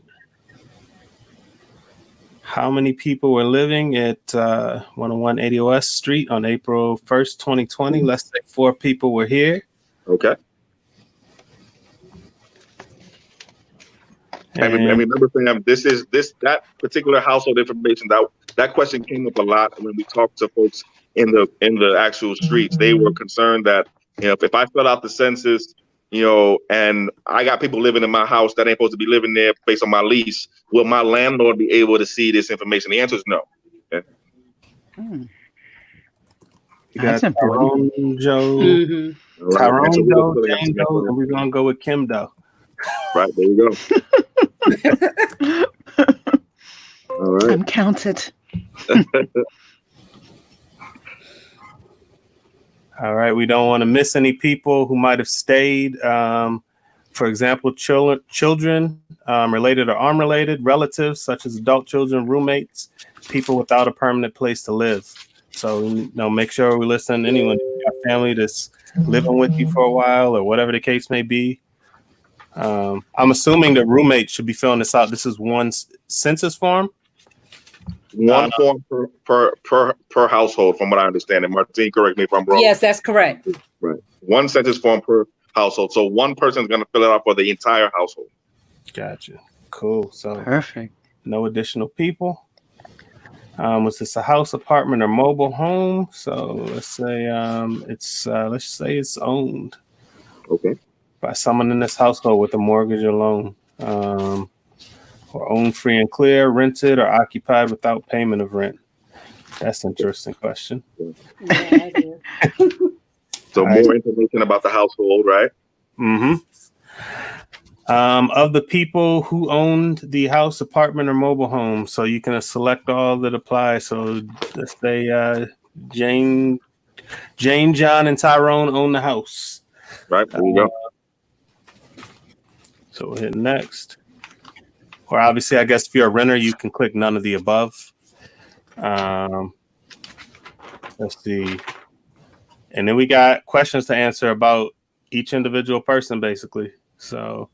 How many people were living at 101 ADOS Street on April 1st, 2020? Let's say 4 people were here. Okay. And remember, Sam, that particular household information, that question came up a lot when we talked to folks in the actual streets. They were concerned that if I fill out the census, and I got people living in my house that ain't supposed to be living there based on my lease, will my landlord be able to see this information? The answer is no. Okay. That's important. Tyrone Joe, Right. Tyrone So Joe, Jane Doe, and we're gonna go with Kim Doe. Right, there you go. All right. I'm counted. All right, we don't want to miss any people who might have stayed. For example, children related or unrelated, relatives such as adult children, roommates, people without a permanent place to live. So, make sure we listen to anyone, your family that's living with you for a while or whatever the case may be. I'm assuming the roommate should be filling this out. This is one census form. One form per household, from what I understand. And Martine, correct me if I'm wrong. Yes, that's correct. Right. One census form per household. So one person's going to fill it out for the entire household. Gotcha. Cool. So Perfect. No additional people. Was this a house, apartment, or mobile home? So let's say it's owned. Okay. By someone in this household with a mortgage or loan. Or owned free and clear, rented, or occupied without payment of rent? That's an interesting question. So more information about the household, right? Mm-hmm. Of the people who owned the house, apartment, or mobile home, so you can select all that apply. So let's say Jane, John, and Tyrone own the house. Right, there you go. So we'll hit next. Or obviously, I guess if you're a renter, you can click none of the above. Let's see. And then we got questions to answer about each individual person, basically. So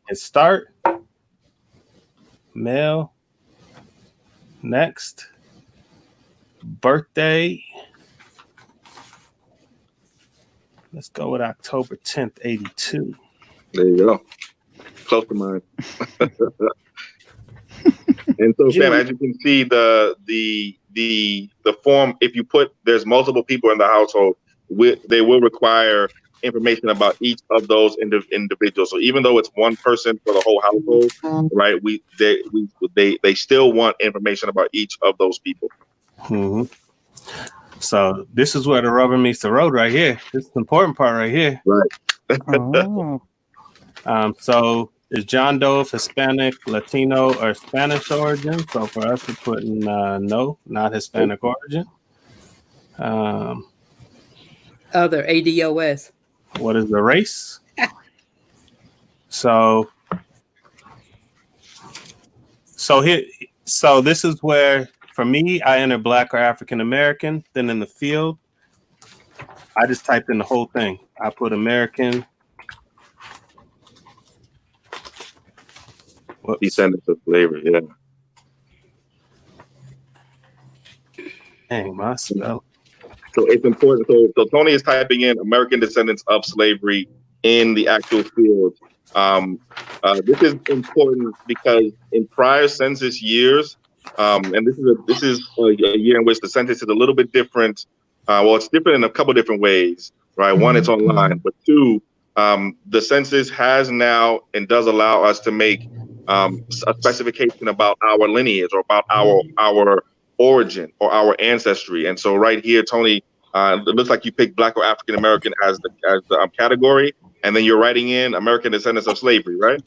let's start. Male. Next. Birthday. Let's go with October 10th, 82. There you go. Close to mine. And so, Sam, as you can see, the form, if you put, there's multiple people in the household, they will require information about each of those individuals. So even though it's one person for the whole household, right? They still want information about each of those people. Mm-hmm. So this is where the rubber meets the road, right here. This is the important part, right here. Right. So is John Doe of Hispanic, Latino, or Spanish origin? So for us, we're putting no, not Hispanic origin. Other ADOS. What is the race? So this is where, for me, I enter Black or African American. Then in the field, I just typed in the whole thing. I put American. Descendants of slavery, yeah. Dang, my spell. So it's important. So Tony is typing in American descendants of slavery in the actual field. This is important because in prior census years, and this is a year in which the census is a little bit different. Well, it's different in a couple different ways, right? One, it's online, but two, the census has now and does allow us to make a specification about our lineage or about our origin or our ancestry. And so right here, Tony, it looks like you picked Black or African American as the category, and then you're writing in American descendants of slavery, right?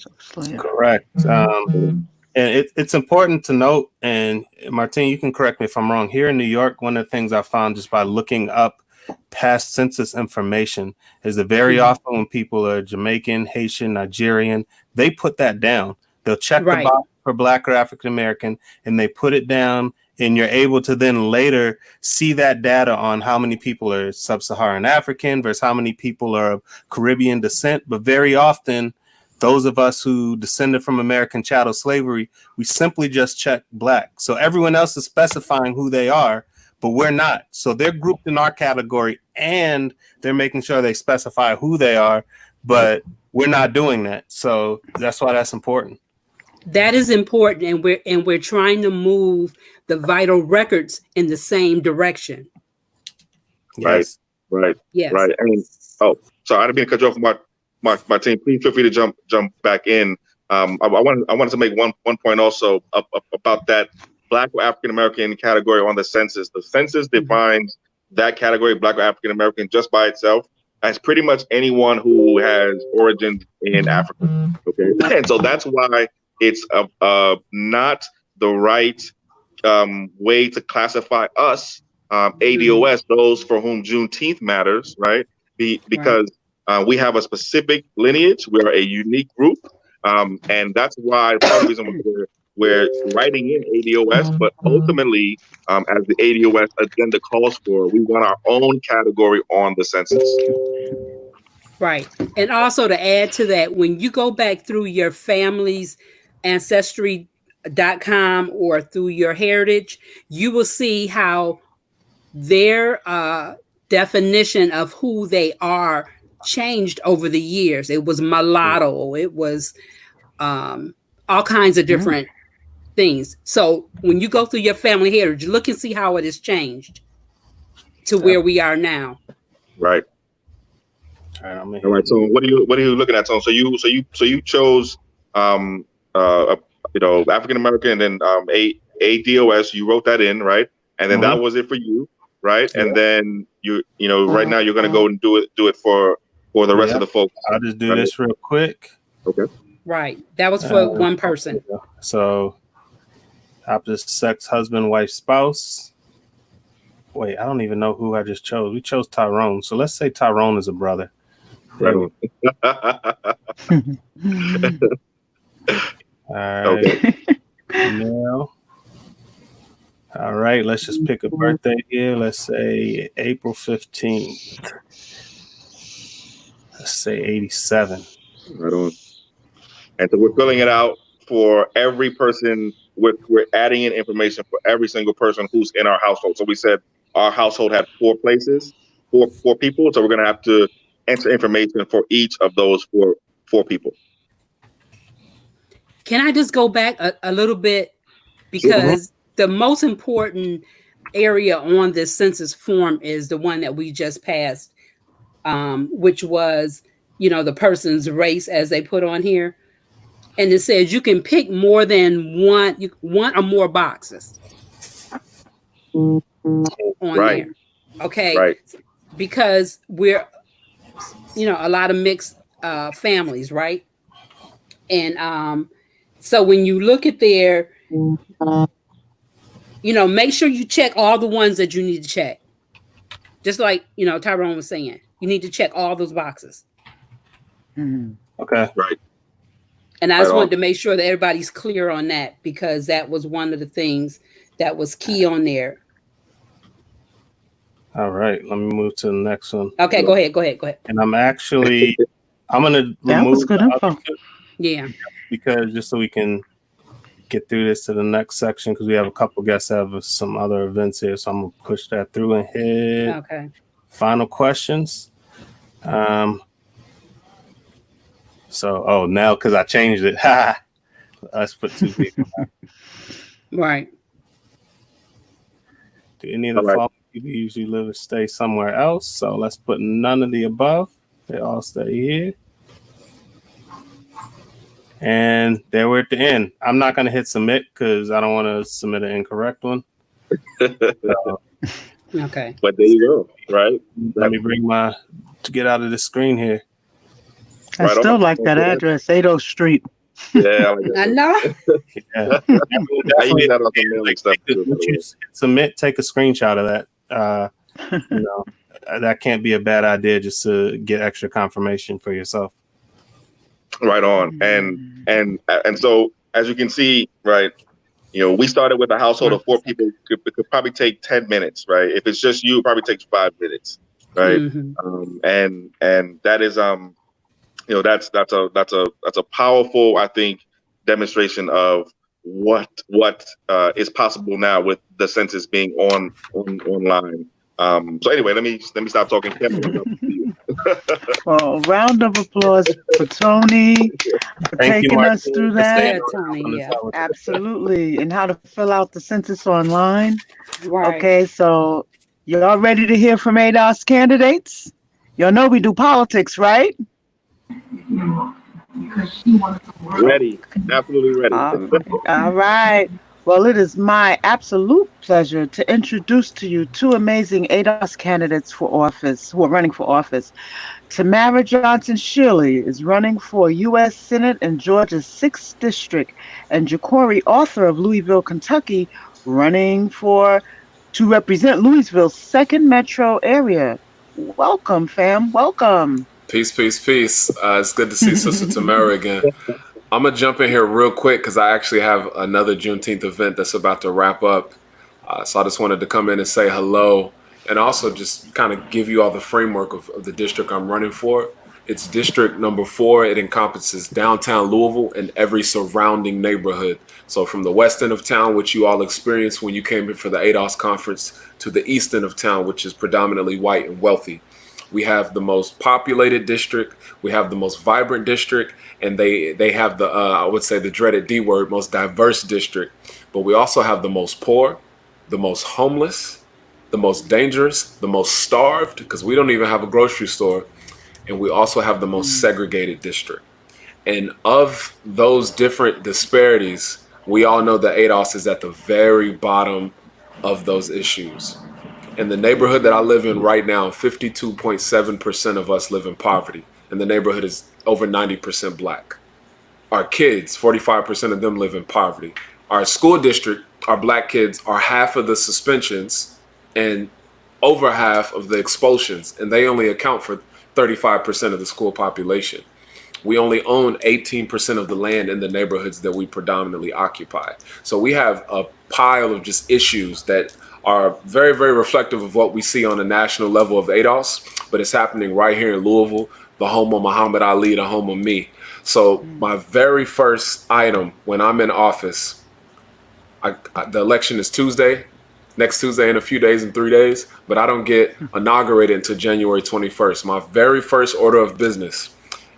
Correct. And it's important to note, and Martin, you can correct me if I'm wrong. Here in New York, one of the things I found just by looking up past census information is that very often when people are Jamaican, Haitian, Nigerian, they put that down. They'll check the box for Black or African American, and they put it down, and you're able to then later see that data on how many people are sub-Saharan African versus how many people are of Caribbean descent. But very often, those of us who descended from American chattel slavery, we simply just check Black. So everyone else is specifying who they are, but we're not. So they're grouped in our category, and they're making sure they specify who they are, but we're not doing that. So that's why that's important. That is important, and we're trying to move the vital records in the same direction. Yes. Right. Yes. Right. I mean, sorry, I didn't mean to cut you off, Martin. Please feel free to jump back in. I wanted to make one point also about that Black or African American category on the census. The census defines that category, Black or African American, just by itself as pretty much anyone who has origins in Africa. Okay, and so that's why it's not the right way to classify us, ADOS, those for whom Juneteenth matters, right? Because we have a specific lineage. We're a unique group, and that's why part of the reason we're writing in ADOS, but ultimately, as the ADOS agenda calls for, we want our own category on the census. Right. And also to add to that, when you go back through your family's ancestry.com or through your heritage, you will see how their definition of who they are changed over the years. It was mulatto. It was all kinds of different things. So when you go through your family heritage, look and see how it has changed to where we are now. Right. All right. So what are you looking at, Tom? So you chose African American and then ADOS. You wrote that in, right? And then that was it for you, right? And then right now you're gonna go and do it for the rest of the folks. I'll just do this real quick. Okay. Right. That was for one person. So opposite sex, husband, wife, spouse. Wait, I don't even know who I just chose. We chose Tyrone. So let's say Tyrone is a brother. Right. All right. Okay. Now, all right, let's just pick a birthday here. Let's say April 15th. Let's say 87. Right on. And so we're filling it out for every person. We're adding in information for every single person who's in our household. So we said our household had 4 places, four people. So we're going to have to enter information for each of those four people. Can I just go back a little bit? Because the most important area on this census form is the one that we just passed, which was, the person's race, as they put on here. And it says you can pick more than one or more boxes on there. Okay. Right. Because we're, a lot of mixed families, right? And so when you look at there, make sure you check all the ones that you need to check. Just like, Tyrone was saying, you need to check all those boxes. Okay. Right. And I just wanted to make sure that everybody's clear on that, because that was one of the things that was key on there. All right. Let me move to the next one. Okay, go ahead. And I'm going to That was remove good the info. other two, Yeah. because just so we can get through this to the next section, because we have a couple guests that have some other events here. So I'm going to push that through and hit final questions. Now because I changed it, let's put two people. Right. Do any of the following people usually live or stay somewhere else? So let's put none of the above. They all stay here. And there we're at the end. I'm not going to hit submit because I don't want to submit an incorrect one. Okay. But there you go. Right. Let me to get out of the screen here. I still like that address, ADOS Street. Yeah, I know. I use that on the mailing stuff too. Submit, take a screenshot of that. That can't be a bad idea, just to get extra confirmation for yourself. Right on. And so as you can see, right, we started with a household of 4 people. It could probably take 10 minutes, right? If it's just you, it probably takes 5 minutes, right? And that is that's a powerful, I think, demonstration of what is possible now with the census being online. So anyway, let me stop talking. Well, round of applause for Tony for taking us through that. Tony, Absolutely. And how to fill out the census online. Right. Okay, so y'all ready to hear from ADOS candidates? Y'all know we do politics, right? Ready. Absolutely ready. All right. Well, it is my absolute pleasure to introduce to you 2 amazing ADOS candidates for office who are running for office. Tamara Shealey is running for U.S. Senate in Georgia's 6th District, and Jecorey, author of Louisville, Kentucky, running to represent Louisville's 2nd metro area. Welcome, fam. Welcome. Peace. It's good to see Sister Tamara again. I'm going to jump in here real quick because I actually have another Juneteenth event that's about to wrap up. So I just wanted to come in and say hello and also just kind of give you all the framework of the district I'm running for. It's district number 4. It encompasses downtown Louisville and every surrounding neighborhood. So from the west end of town, which you all experienced when you came here for the ADOS conference, to the east end of town, which is predominantly white and wealthy. We have the most populated district. We have the most vibrant district, and they have the I would say the dreaded D word, most diverse district. But we also have the most poor, the most homeless, the most dangerous, the most starved, because we don't even have a grocery store, and we also have the most segregated district. And of those different disparities, we all know that ADOS is at the very bottom of those issues. In the neighborhood that I live in right now, 52.7% of us live in poverty, and the neighborhood is over 90% black. Our kids, 45% of them live in poverty. Our school district, our black kids are half of the suspensions and over half of the expulsions, and they only account for 35% of the school population. We only own 18% of the land in the neighborhoods that we predominantly occupy. So we have a pile of just issues that are very, very reflective of what we see on a national level of ADOS, but it's happening right here in Louisville, the home of Muhammad Ali, the home of me. So my very first item when I'm in office, the election is Tuesday, next Tuesday in a few days, in 3 days, but I don't get inaugurated until January 21st. My very first order of business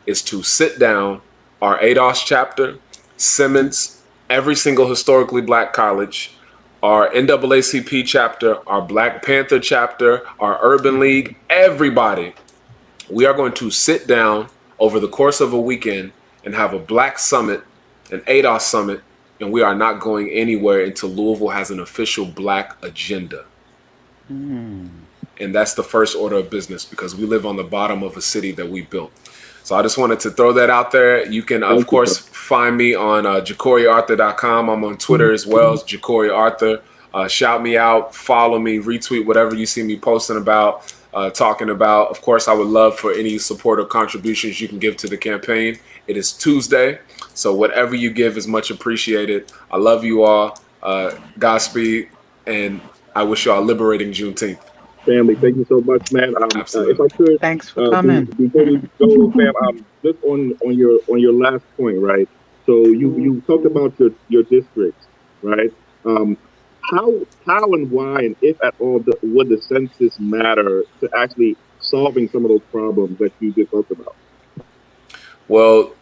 is to sit down our ADOS chapter, Simmons, every single historically black college, our NAACP chapter, our Black Panther chapter, our Urban League, everybody. We are going to sit down over the course of a weekend and have a Black Summit, an ADOS Summit, and we are not going anywhere until Louisville has an official Black agenda. And that's the first order of business, because we live on the bottom of a city that we built. So I just wanted to throw that out there. You can, of course, find me on JecoreyArthur.com. I'm on Twitter as well as Jecorey Arthur. Shout me out, follow me, retweet whatever you see me posting about, talking about. Of course, I would love for any support or contributions you can give to the campaign. It is Tuesday, so whatever you give is much appreciated. I love you all. Godspeed, and I wish you all a liberating Juneteenth. Family, thank you so much, man. If I could, thanks for coming. Before we go, fam, just on your last point, right? So you talked about your districts, right? How and why and if at all would the census matter to actually solving some of those problems that you just talked about? Well,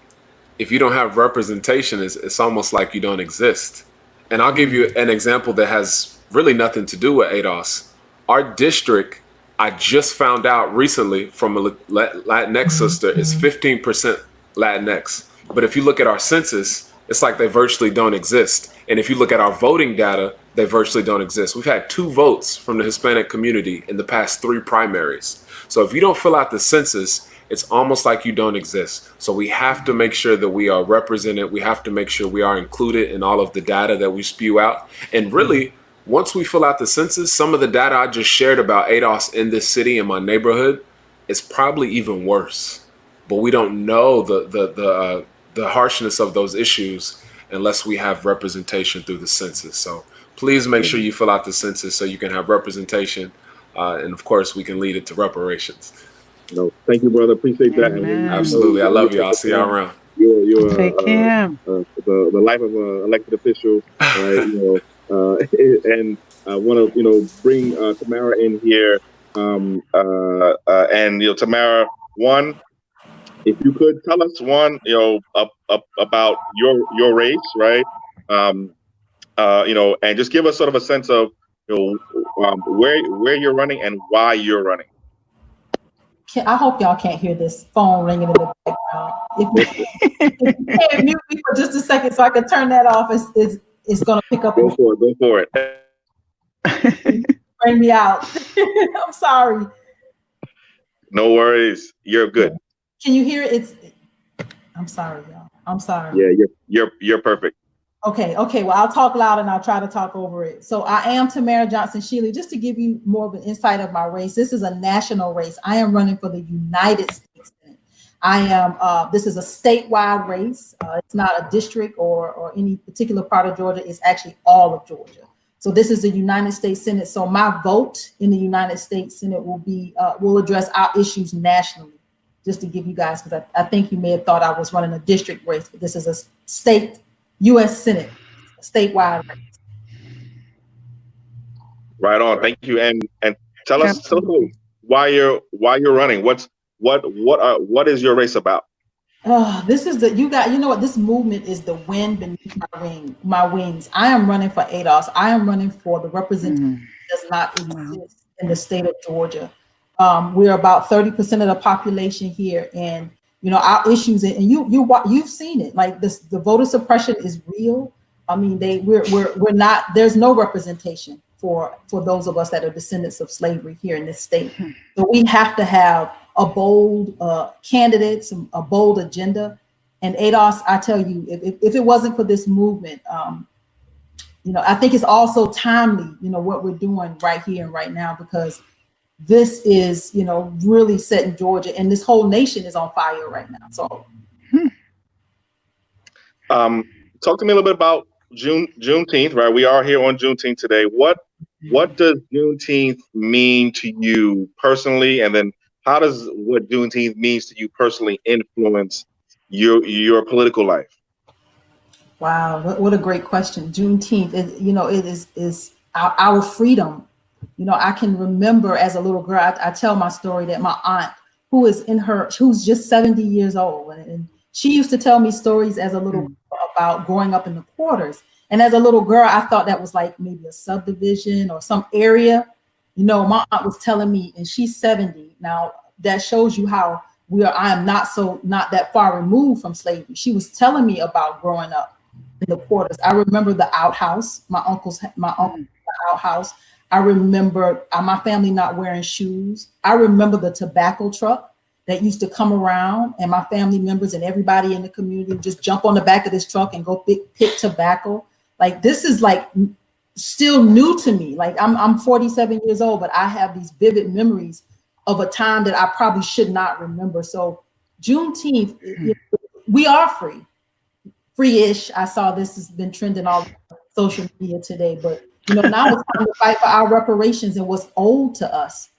if you don't have representation, it's almost like you don't exist. And I'll give you an example that has really nothing to do with ADOS. Our district, I just found out recently from a Latinx sister, is 15% Latinx. But if you look at our census, it's like they virtually don't exist. And if you look at our voting data, they virtually don't exist. We've had 2 votes from the Hispanic community in the past 3 primaries. So if you don't fill out the census, it's almost like you don't exist. So we have to make sure that we are represented. We have to make sure we are included in all of the data that we spew out. And really, once we fill out the census, some of the data I just shared about ADOS in this city, in my neighborhood, is probably even worse. But we don't know the harshness of those issues unless we have representation through the census. So please make sure you fill out the census so you can have representation. And of course, we can lead it to reparations. No, thank you, brother. Appreciate that. Absolutely. I love you. I'll see y'all around. You're Take care. The life of an elected official, right? And I want to bring Tamara in here. And Tamara, one, if you could tell us about your race, right? And just give us sort of a sense of where you're running and why you're running. I hope y'all can't hear this phone ringing in the background. If you can't mute me for just a second so I can turn that off, it's going to pick up. Go for it. Bring me out. I'm sorry. No worries. You're good. Can you hear it? I'm sorry, y'all. I'm sorry. Yeah, you're perfect. Okay. Well, I'll talk loud and I'll try to talk over it. So I am Tamara Johnson Shealey. Just to give you more of an insight of my race, this is a national race. I am running for the United States Senate. I am. This is a statewide race. It's not a district or any particular part of Georgia. It's actually all of Georgia. So this is the United States Senate. So my vote in the United States Senate will address our issues nationally. Just to give you guys, because I think you may have thought I was running a district race, but this is a state U.S. Senate, statewide race. Right on. Thank you. And tell us why you're running. What is your race about? This is this movement is the wind beneath my wings. I am running for ADOS. I am running for the representation that does not exist in the state of Georgia. We're about 30% of the population here, and our issues, and you've seen it. Like this, the voter suppression is real. I mean, we're not. There's no representation for those of us that are descendants of slavery here in this state. So we have to have a bold candidate, a bold agenda. And ADOS, I tell you, if it wasn't for this movement, I think it's also timely. What we're doing right here and right now, because this is, really setting Georgia, and this whole nation is on fire right now. So, talk to me a little bit about Juneteenth. Right, we are here on Juneteenth today. What does Juneteenth mean to you personally, and then how does what Juneteenth means to you personally influence your political life? Wow, what a great question. Juneteenth, it is our freedom. I can remember as a little girl, I tell my story that my aunt, who's just 70 years old, and she used to tell me stories as a little girl about growing up in the quarters. And as a little girl, I thought that was like maybe a subdivision or some area. You know, my aunt was telling me, and she's 70 now. That shows you how I am not that far removed from slavery. She was telling me about growing up in the quarters. I remember the outhouse. My uncle the outhouse. I remember my family not wearing shoes. I remember the tobacco truck that used to come around, and my family members and everybody in the community would just jump on the back of this truck and go pick tobacco. Like, this is like still new to me. Like, I'm 47 years old, but I have these vivid memories of a time that I probably should not remember. So Juneteenth, we are free-ish. I saw this has been trending all over social media today, but you know, now it's time to fight for our reparations and what's owed to us.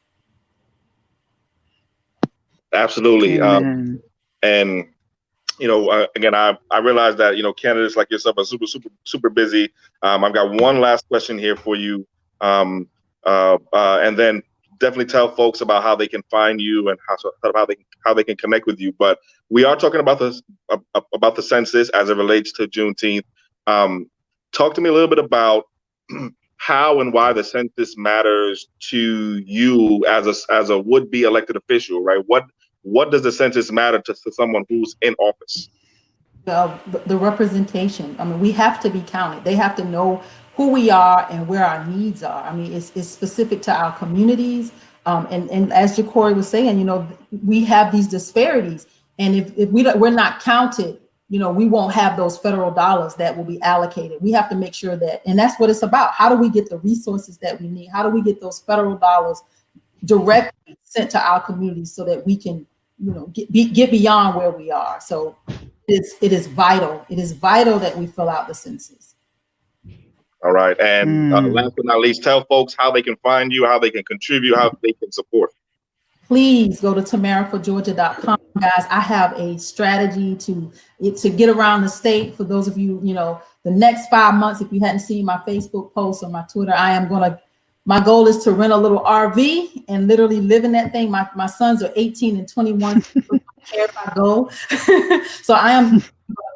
Absolutely. And you know, again, I realize that, you know, candidates like yourself are super busy. I've got one last question here for you, and then definitely tell folks about how they can find you and how they can connect with you. But we are talking about the census as it relates to Juneteenth. Talk to me a little bit about how and why the census matters to you as a would-be elected official, right? What does the census matter to someone who's in office? The representation. I mean, we have to be counted. They have to know who we are and where our needs are. I mean, it's specific to our communities. And as Jecorey was saying, you know, we have these disparities. And if we're not counted, you know, we won't have those federal dollars that will be allocated. We have to make sure that, and that's what it's about. How do we get the resources that we need? How do we get those federal dollars directly sent to our communities so that we can, you know, get beyond where we are? So it is vital. It is vital that we fill out the census. All right. And last but not least, tell folks how they can find you, how they can contribute, how they can support. Please go to tamaraforgeorgia.com, guys. I have a strategy to get around the state. For those of you, you know, the next 5 months, if you hadn't seen my Facebook post or my Twitter, my goal is to rent a little RV and literally live in that thing. My sons are 18 and 21. So I don't care if I go. So I am going to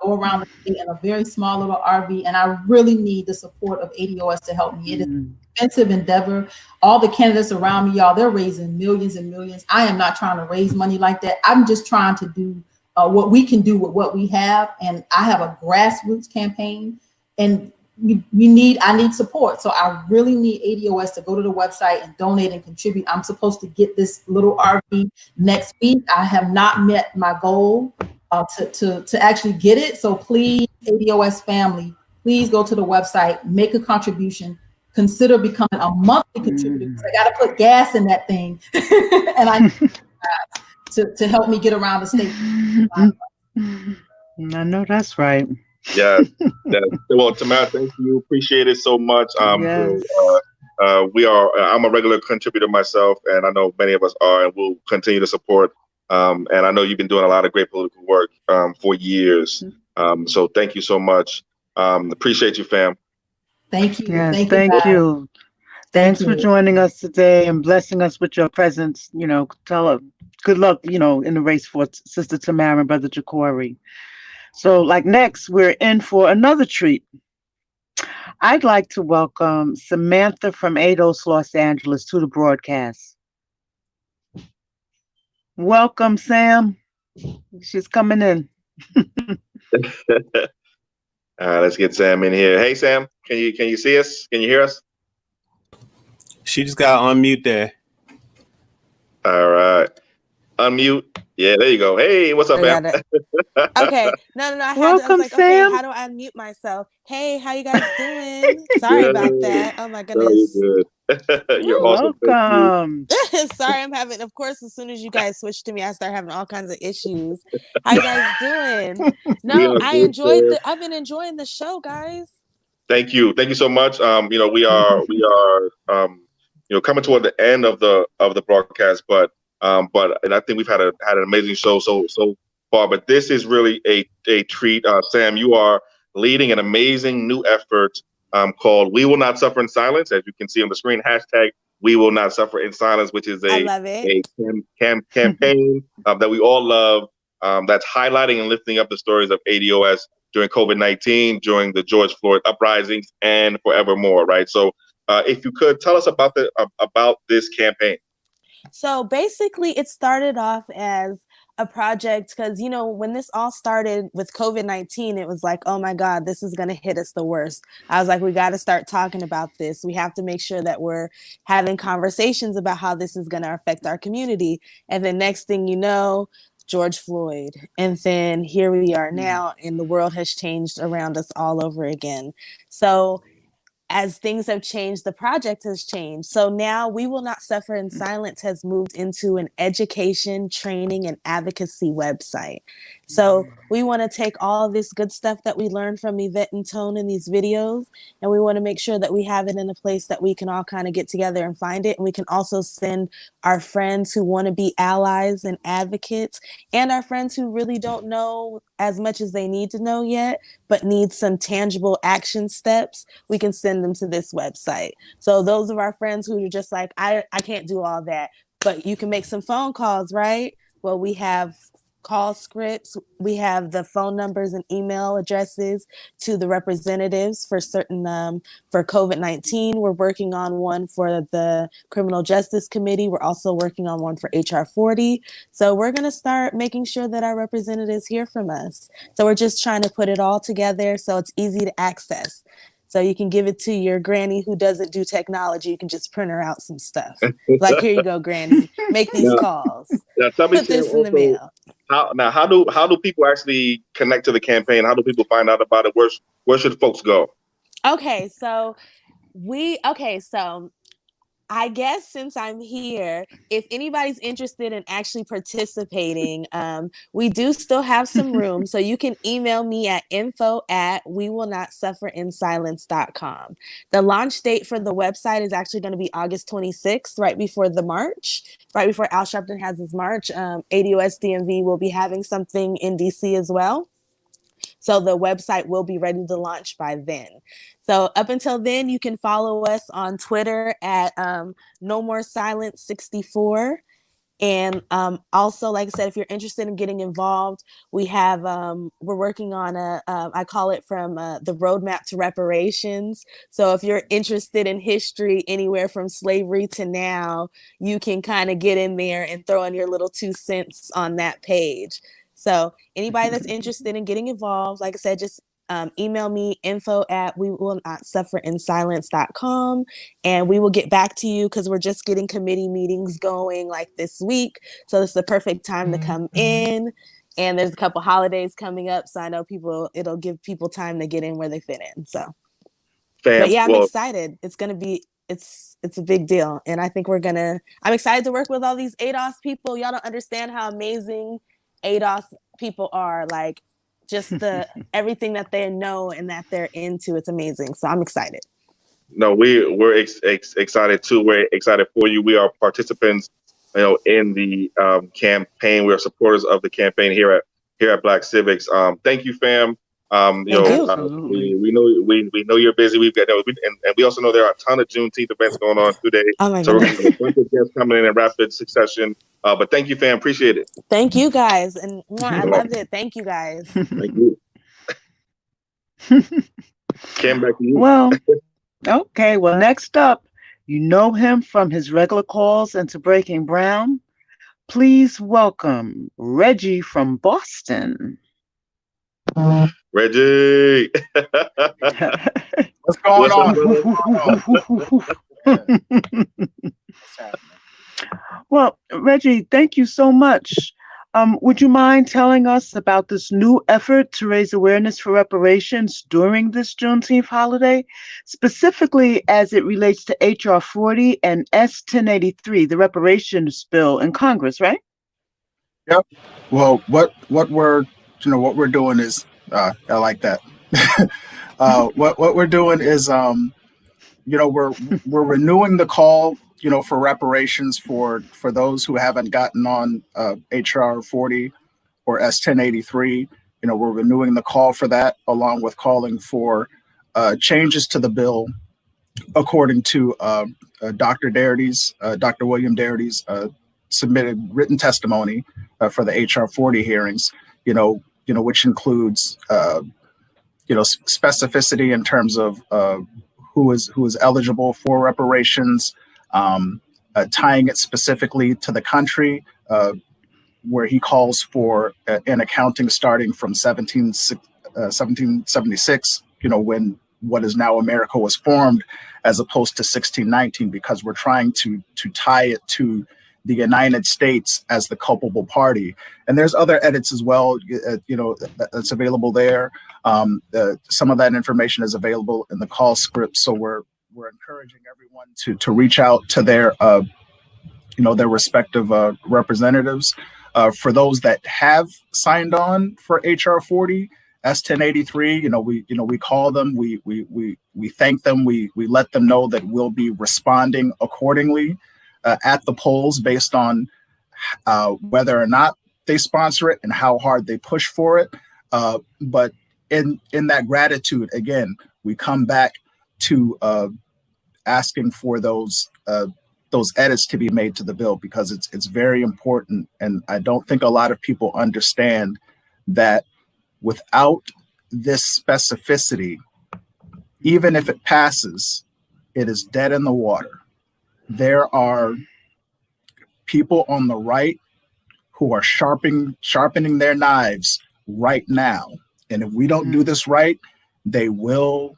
go around the state in a very small little RV, and I really need the support of ADOS to help me. It is an expensive endeavor. All the candidates around me, y'all, they're raising millions and millions. I am not trying to raise money like that. I'm just trying to do what we can do with what we have. And I have a grassroots campaign, and I need support. So I really need ADOS to go to the website and donate and contribute. I'm supposed to get this little RV next week. I have not met my goal to actually get it. So please, ADOS family, please go to the website, make a contribution, consider becoming a monthly contributor. I got to put gas in that thing, and I need to help me get around the state. I know that's right. Yeah. Well, Tamara, thank you. Appreciate it so much. Yes. I'm a regular contributor myself, and I know many of us are, and we'll continue to support. And I know you've been doing a lot of great political work for years. So thank you so much. Appreciate you, fam. Thank you. Yes, thank you. Thanks for joining us today and blessing us with your presence. You know, tell her good luck, you know, in the race for Sister Tamara and Brother Jecorey. So, like, next, we're in for another treat. I'd like to welcome Samantha from ADOS Los Angeles to the broadcast. Welcome, Sam. She's coming in. Let's get Sam in here. Hey, Sam, can you see us? Can you hear us? She just got on mute there. All right. Unmute. Yeah, there you go. Hey, what's up, man? Okay. No. Welcome, I was like, Sam. okay, how do I unmute myself? Hey, how you guys doing? Sorry about that. Oh my goodness. You're awesome. Welcome. Sorry, I'm having. Of course, as soon as you guys switched to me, I start having all kinds of issues. How you guys doing? No, I've been enjoying the show, guys. Thank you so much. You know, we are you know, coming toward the end of the broadcast, but and I think we've had an amazing show so far. But this is really a treat. Sam, you are leading an amazing new effort called "We Will Not Suffer in Silence," as you can see on the screen. Hashtag "We Will Not Suffer in Silence," which is a campaign that we all love. That's highlighting and lifting up the stories of ADOS during COVID-19, during the George Floyd uprisings, and forevermore, right? So if you could tell us about this campaign. So basically, it started off as a project because, you know, when this all started with COVID-19, it was like, oh my God, this is going to hit us the worst. I was like, we got to start talking about this. We have to make sure that we're having conversations about how this is going to affect our community. And then next thing you know, George Floyd. And then here we are now, and the world has changed around us all over again. So as things have changed, the project has changed. So now We Will Not Suffer in Silence has moved into an education, training, and advocacy website. So we want to take all this good stuff that we learned from Yvette and Tone in these videos, and we want to make sure that we have it in a place that we can all kind of get together and find it. And we can also send our friends who want to be allies and advocates, and our friends who really don't know as much as they need to know yet, but need some tangible action steps. We can send them to this website. So those of our friends who are just like, I can't do all that, but you can make some phone calls, right? Well, we have call scripts. We have the phone numbers and email addresses to the representatives for certain, for COVID-19. We're working on one for the Criminal Justice Committee. We're also working on one for HR 40. So we're going to start making sure that our representatives hear from us. So we're just trying to put it all together so it's easy to access. So you can give it to your granny who doesn't do technology. You can just print her out some stuff. Like, here you go, granny. Make these calls. Tell me, Put this in the mail. How do people actually connect to the campaign? How do people find out about it? Where should folks go? Okay, so I guess since I'm here, if anybody's interested in actually participating, we do still have some room. So you can email me at info@wewillnotsufferin silence.com. The launch date for the website is actually going to be August 26th, right before the march, right before Al Sharpton has his march. ADOS DMV will be having something in DC as well. So the website will be ready to launch by then. So up until then, you can follow us on Twitter at No More Silence 64. And also, like I said, if you're interested in getting involved, we have, we're working on I call it from the roadmap to reparations. So if you're interested in history anywhere from slavery to now, you can kind of get in there and throw in your little 2 cents on that page. So anybody that's interested in getting involved, like I said, just email me info@wewillnotsufferin silence.com, and we will get back to you because we're just getting committee meetings going like this week. So this is the perfect time to come in. And there's a couple holidays coming up, so I know it'll give people time to get in where they fit in. So, but yeah, I'm excited. It's gonna be it's a big deal, and I think I'm excited to work with all these ADOS people. Y'all don't understand how amazing ADOS people are, like just everything that they know and that they're into. It's amazing. So I'm excited. No, we're excited too. We're excited for you. We are participants, in the campaign. We are supporters of the campaign here at Black Civics. Thank you, fam. We know you're busy. We've got, and we also know there are a ton of Juneteenth events going on today. Oh my so we're goodness. going to have a bunch of guests coming in rapid succession. But thank you, fam. Appreciate it. Thank you guys, and I loved it. Thank you guys. Thank you. Cam, back to you. Well, okay. Well, next up, you know him from his regular calls into Breaking Brown. Please welcome Reggie from Boston. Reggie. What's going on? Well, Reggie, thank you so much. Would you mind telling us about this new effort to raise awareness for reparations during this Juneteenth holiday, specifically as it relates to HR 40 and S 1083, the reparations bill in Congress, right? Yep. Well, what we're doing is I like that. What we're doing is we're renewing the call for reparations for those who haven't gotten on HR 40 or S 1083. We're renewing the call for that, along with calling for changes to the bill according to Dr. William Darity's submitted written testimony for the HR 40 hearings, which includes specificity in terms of who is eligible for reparations, tying it specifically to the country, where he calls for an accounting starting from 1776, when what is now America was formed, as opposed to 1619, because we're trying to tie it to the United States as the culpable party. And there's other edits as well, that's available there. Some of that information is available in the call script. So we're encouraging everyone to reach out to their their respective representatives. For those that have signed on for HR 40, S1083, we call them, we thank them, we let them know that we'll be responding accordingly at the polls based on whether or not they sponsor it and how hard they push for it. But in that gratitude, again, we come back to asking for those edits to be made to the bill, because it's very important. And I don't think a lot of people understand that without this specificity, even if it passes, it is dead in the water. There are people on the right who are sharpening their knives right now. And if we don't do this right, they will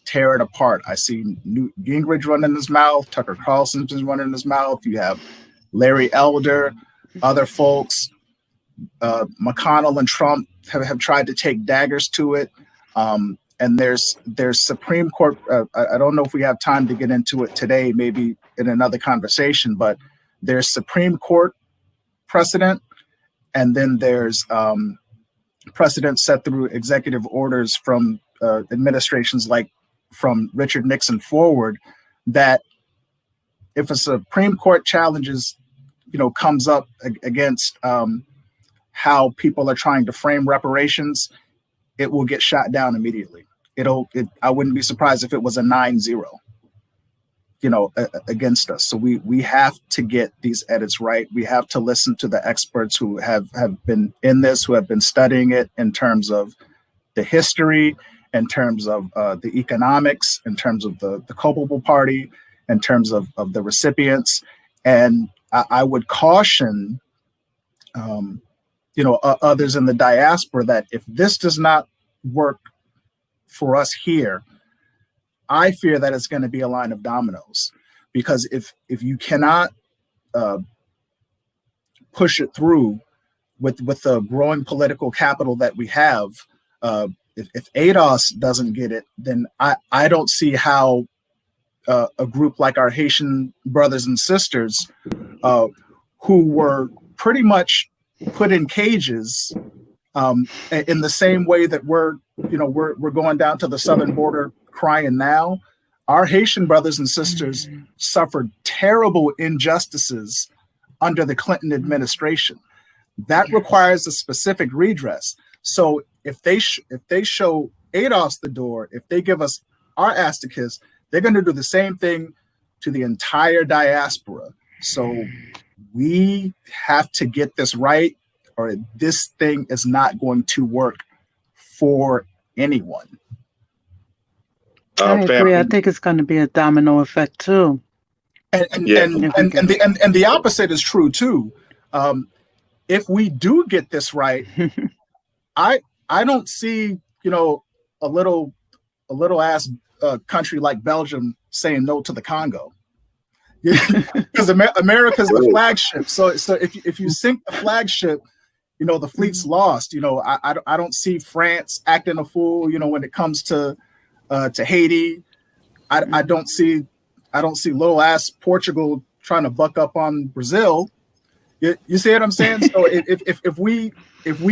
tear it apart. I see Newt Gingrich running his mouth, Tucker Carlson's running his mouth. You have Larry Elder, other folks, McConnell and Trump have tried to take daggers to it. And there's Supreme Court. I don't know if we have time to get into it today, maybe in another conversation, but there's Supreme Court precedent. And then there's precedent set through executive orders from administrations like from Richard Nixon forward, that if a Supreme Court challenges, comes up against how people are trying to frame reparations, it will get shot down immediately. I wouldn't be surprised if it was a 9-0, against us. So we have to get these edits right. We have to listen to the experts who have been in this, who have been studying it in terms of the history, in terms of the economics, in terms of the culpable party, in terms of the recipients. And I would caution, others in the diaspora that if this does not work for us here, I fear that it's going to be a line of dominoes. Because if you cannot push it through with the growing political capital that we have, if ADOS doesn't get it, then I don't see how a group like our Haitian brothers and sisters, who were pretty much put in cages, in the same way that we're going down to the southern border crying now. Our Haitian brothers and sisters suffered terrible injustices under the Clinton administration. That requires a specific redress. So if they show ADOS the door, if they give us our ass to kiss, they're going to do the same thing to the entire diaspora. So we have to get this right, or this thing is not going to work for anyone. I agree. I think it's going to be a domino effect too. And the opposite is true too. If we do get this right, I don't see a little ass country like Belgium saying no to the Congo, because America's the flagship. So if you sink the flagship, the fleet's lost. I don't see France acting a fool. When it comes to Haiti, I don't see little ass Portugal trying to buck up on Brazil. You see what I'm saying? So if we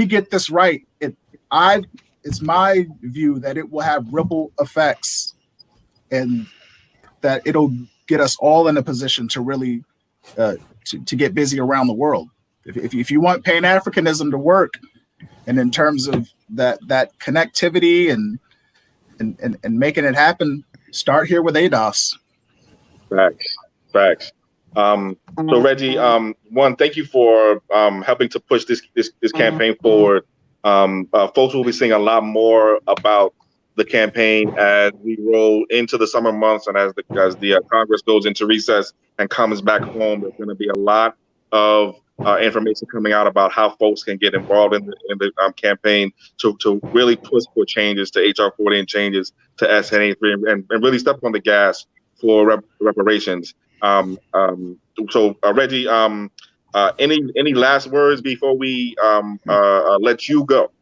get this right, it's my view that it will have ripple effects, and that it'll get us all in a position to really to get busy around the world. If you want Pan-Africanism to work, and in terms of that connectivity and making it happen, start here with ADOS. Facts. So Reggie, one, thank you for helping to push this campaign forward. Folks will be seeing a lot more about the campaign as we roll into the summer months and as the Congress goes into recess and comes back home. There's going to be a lot of information coming out about how folks can get involved in the campaign to really push for changes to HR 40 and changes to SN83 and really step on the gas for reparations. So Reggie, any last words before we let you go?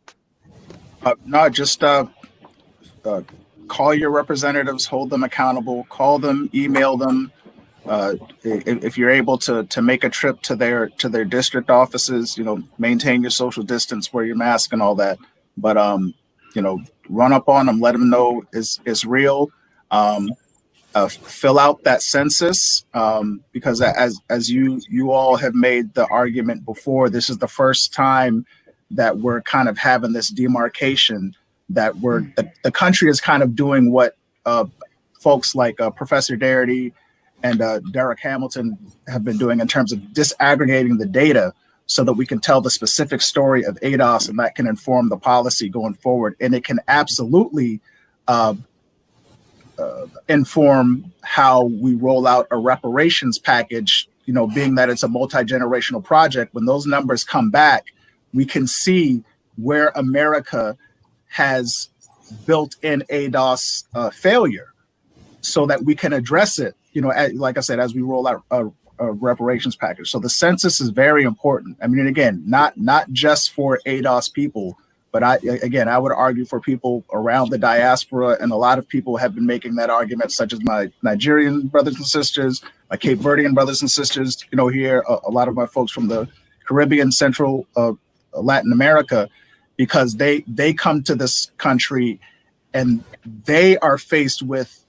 No, just call your representatives, hold them accountable, call them, email them. If you're able to make a trip to their district offices, maintain your social distance, wear your mask and all that. But run up on them, let them know it's real. Fill out that census because as you all have made the argument before, this is the first time that we're kind of having this demarcation that the country is kind of doing what folks like Professor Darity and Derek Hamilton have been doing in terms of disaggregating the data so that we can tell the specific story of ADOS and that can inform the policy going forward. And it can absolutely inform how we roll out a reparations package, being that it's a multi-generational project. When those numbers come back, we can see where America has built in ADOS failure so that we can address it, like I said, as we roll out a reparations package. So the census is very important. I mean, again, not just for ADOS people, but I would argue for people around the diaspora, and a lot of people have been making that argument, such as my Nigerian brothers and sisters, my Cape Verdean brothers and sisters, here, a lot of my folks from the Caribbean, Central Latin America, because they come to this country and they are faced with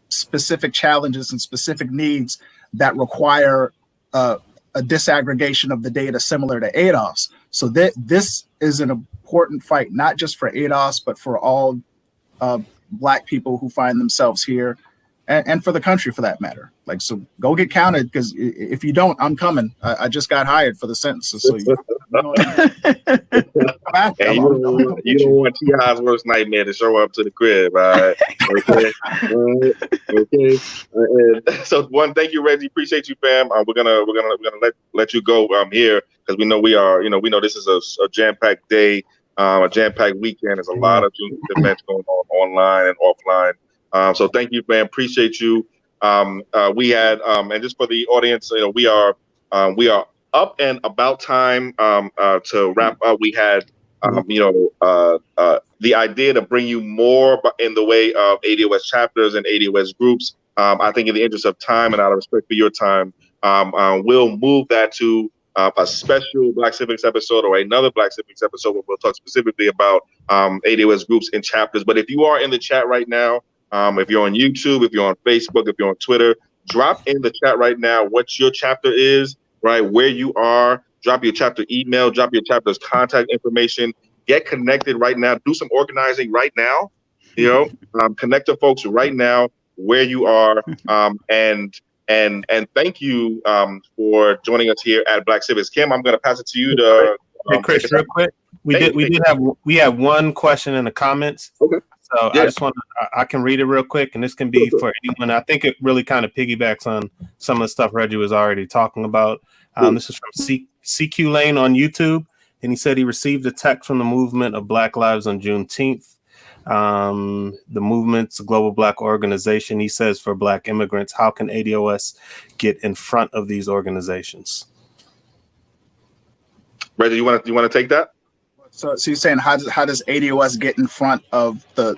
specific challenges and specific needs that require a disaggregation of the data similar to ADOS. So this is an important fight, not just for ADOS, but for all Black people who find themselves here and for the country for that matter. So go get counted, because if you don't, I'm coming. I just got hired for the census. So you don't want T.I.'s worst nightmare to show up to the crib. All right. Okay. So thank you, Reggie. Appreciate you, fam. We're gonna let you go here because we know we know this is a jam-packed day, a jam-packed weekend. There's a lot of events going on online and offline. So thank you, man. Appreciate you. We had, and just for the audience, we are up and about time to wrap up. We had, the idea to bring you more in the way of ADOS chapters and ADOS groups. I think in the interest of time and out of respect for your time, we'll move that to a special Black Civics episode or another Black Civics episode where we'll talk specifically about ADOS groups and chapters. But if you are in the chat right now, if you're on YouTube, if you're on Facebook, if you're on Twitter, drop in the chat right now what your chapter is, right? Where you are, drop your chapter email, drop your chapter's contact information, get connected right now, do some organizing right now, connect to folks right now where you are. And thank you for joining us here at Black Civics. Kim, I'm going to pass it to you to. Hey, Chris, real quick. We have one question in the comments. Okay. So yeah. I can read it real quick, and this can be for anyone. I think it really kind of piggybacks on some of the stuff Reggie was already talking about. This is from CQ Lane on YouTube, and he said he received a text from the movement of Black Lives on Juneteenth. The movement's a global Black organization. He says for Black immigrants, how can ADOS get in front of these organizations? Reggie, you want to take that? So you're saying how does ADOS get in front of the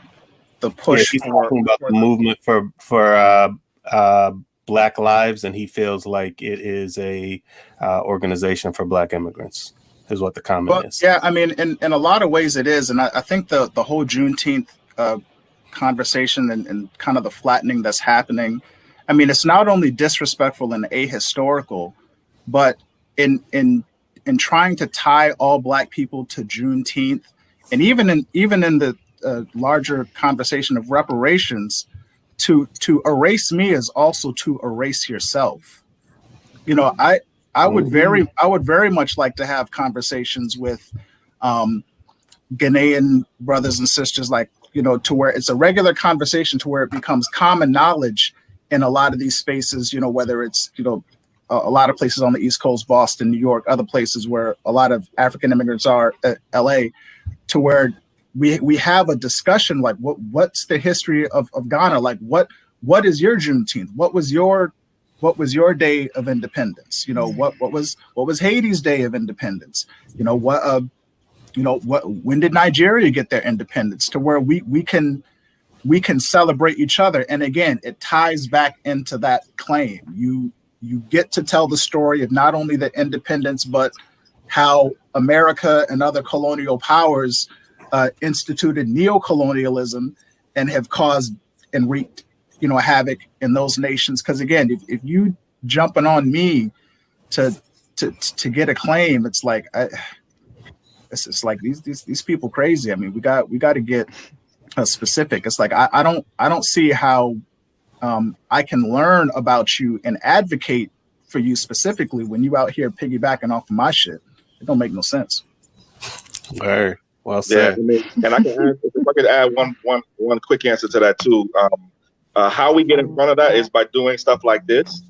push? Yeah, he's talking about the movement for Black Lives, and he feels like it is a organization for Black immigrants, is what the comment is. Yeah, I mean, in a lot of ways it is, and I think the whole Juneteenth conversation and kind of the flattening that's happening. I mean, it's not only disrespectful and ahistorical, but in trying to tie all Black people to Juneteenth, and even in the larger conversation of reparations, to erase me is also to erase yourself. I would very much like to have conversations with Ghanaian brothers and sisters like to where it's a regular conversation, to where it becomes common knowledge in a lot of these spaces, whether it's, a lot of places on the East Coast, Boston, New York, other places where a lot of African immigrants are, LA, to where we have a discussion like what's the history of Ghana? Like what is your Juneteenth? What was your day of independence? What was Haiti's day of independence? When did Nigeria get their independence? To where we can celebrate each other. And again, it ties back into that claim. You get to tell the story of not only the independence, but how America and other colonial powers instituted neocolonialism and have caused and wreaked, havoc in those nations. Because again, if you jumping on me to get a claim, it's like it's like these people crazy. I mean, we got to get specific. It's like I don't see how I can learn about you and advocate for you specifically when you out here piggybacking off of my shit. It don't make no sense. Very well said. Yeah, and I can add, if I could add one quick answer to that too. How we get in front of that is by doing stuff like this,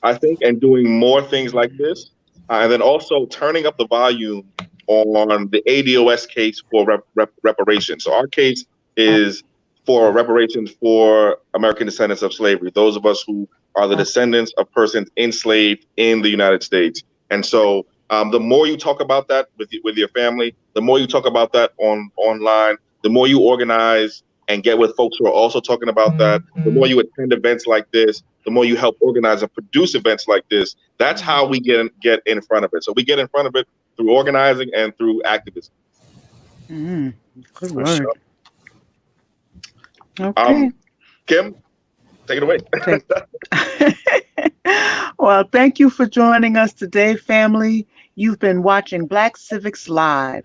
I think, and doing more things like this, and then also turning up the volume on the ADOS case for reparations. So our case is for reparations for American descendants of slavery, those of us who are the descendants of persons enslaved in the United States. And so the more you talk about that with your family, the more you talk about that online, the more you organize and get with folks who are also talking about that, the more you attend events like this, the more you help organize and produce events like this. That's how we get in front of it. So we get in front of it through organizing and through activism. Good word. Sure. Okay. Kim, take it away. Well, thank you for joining us today, family. You've been watching Black Civics Live.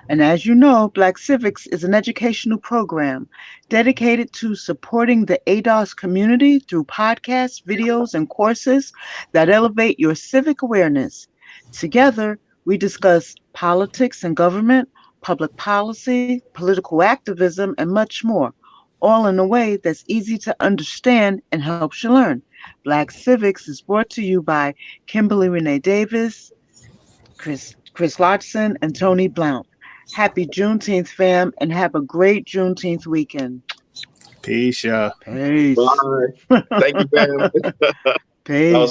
And as you know, Black Civics is an educational program dedicated to supporting the ADOS community through podcasts, videos, and courses that elevate your civic awareness. Together, we discuss politics and government, public policy, political activism, and much more, all in a way that's easy to understand and helps you learn. Black Civics is brought to you by Kimberly Renee Davis, Chris Lodson, and Tony Blount. Happy Juneteenth, fam, and have a great Juneteenth weekend. Peace, y'all. Peace. Bye. Thank you, fam. Peace.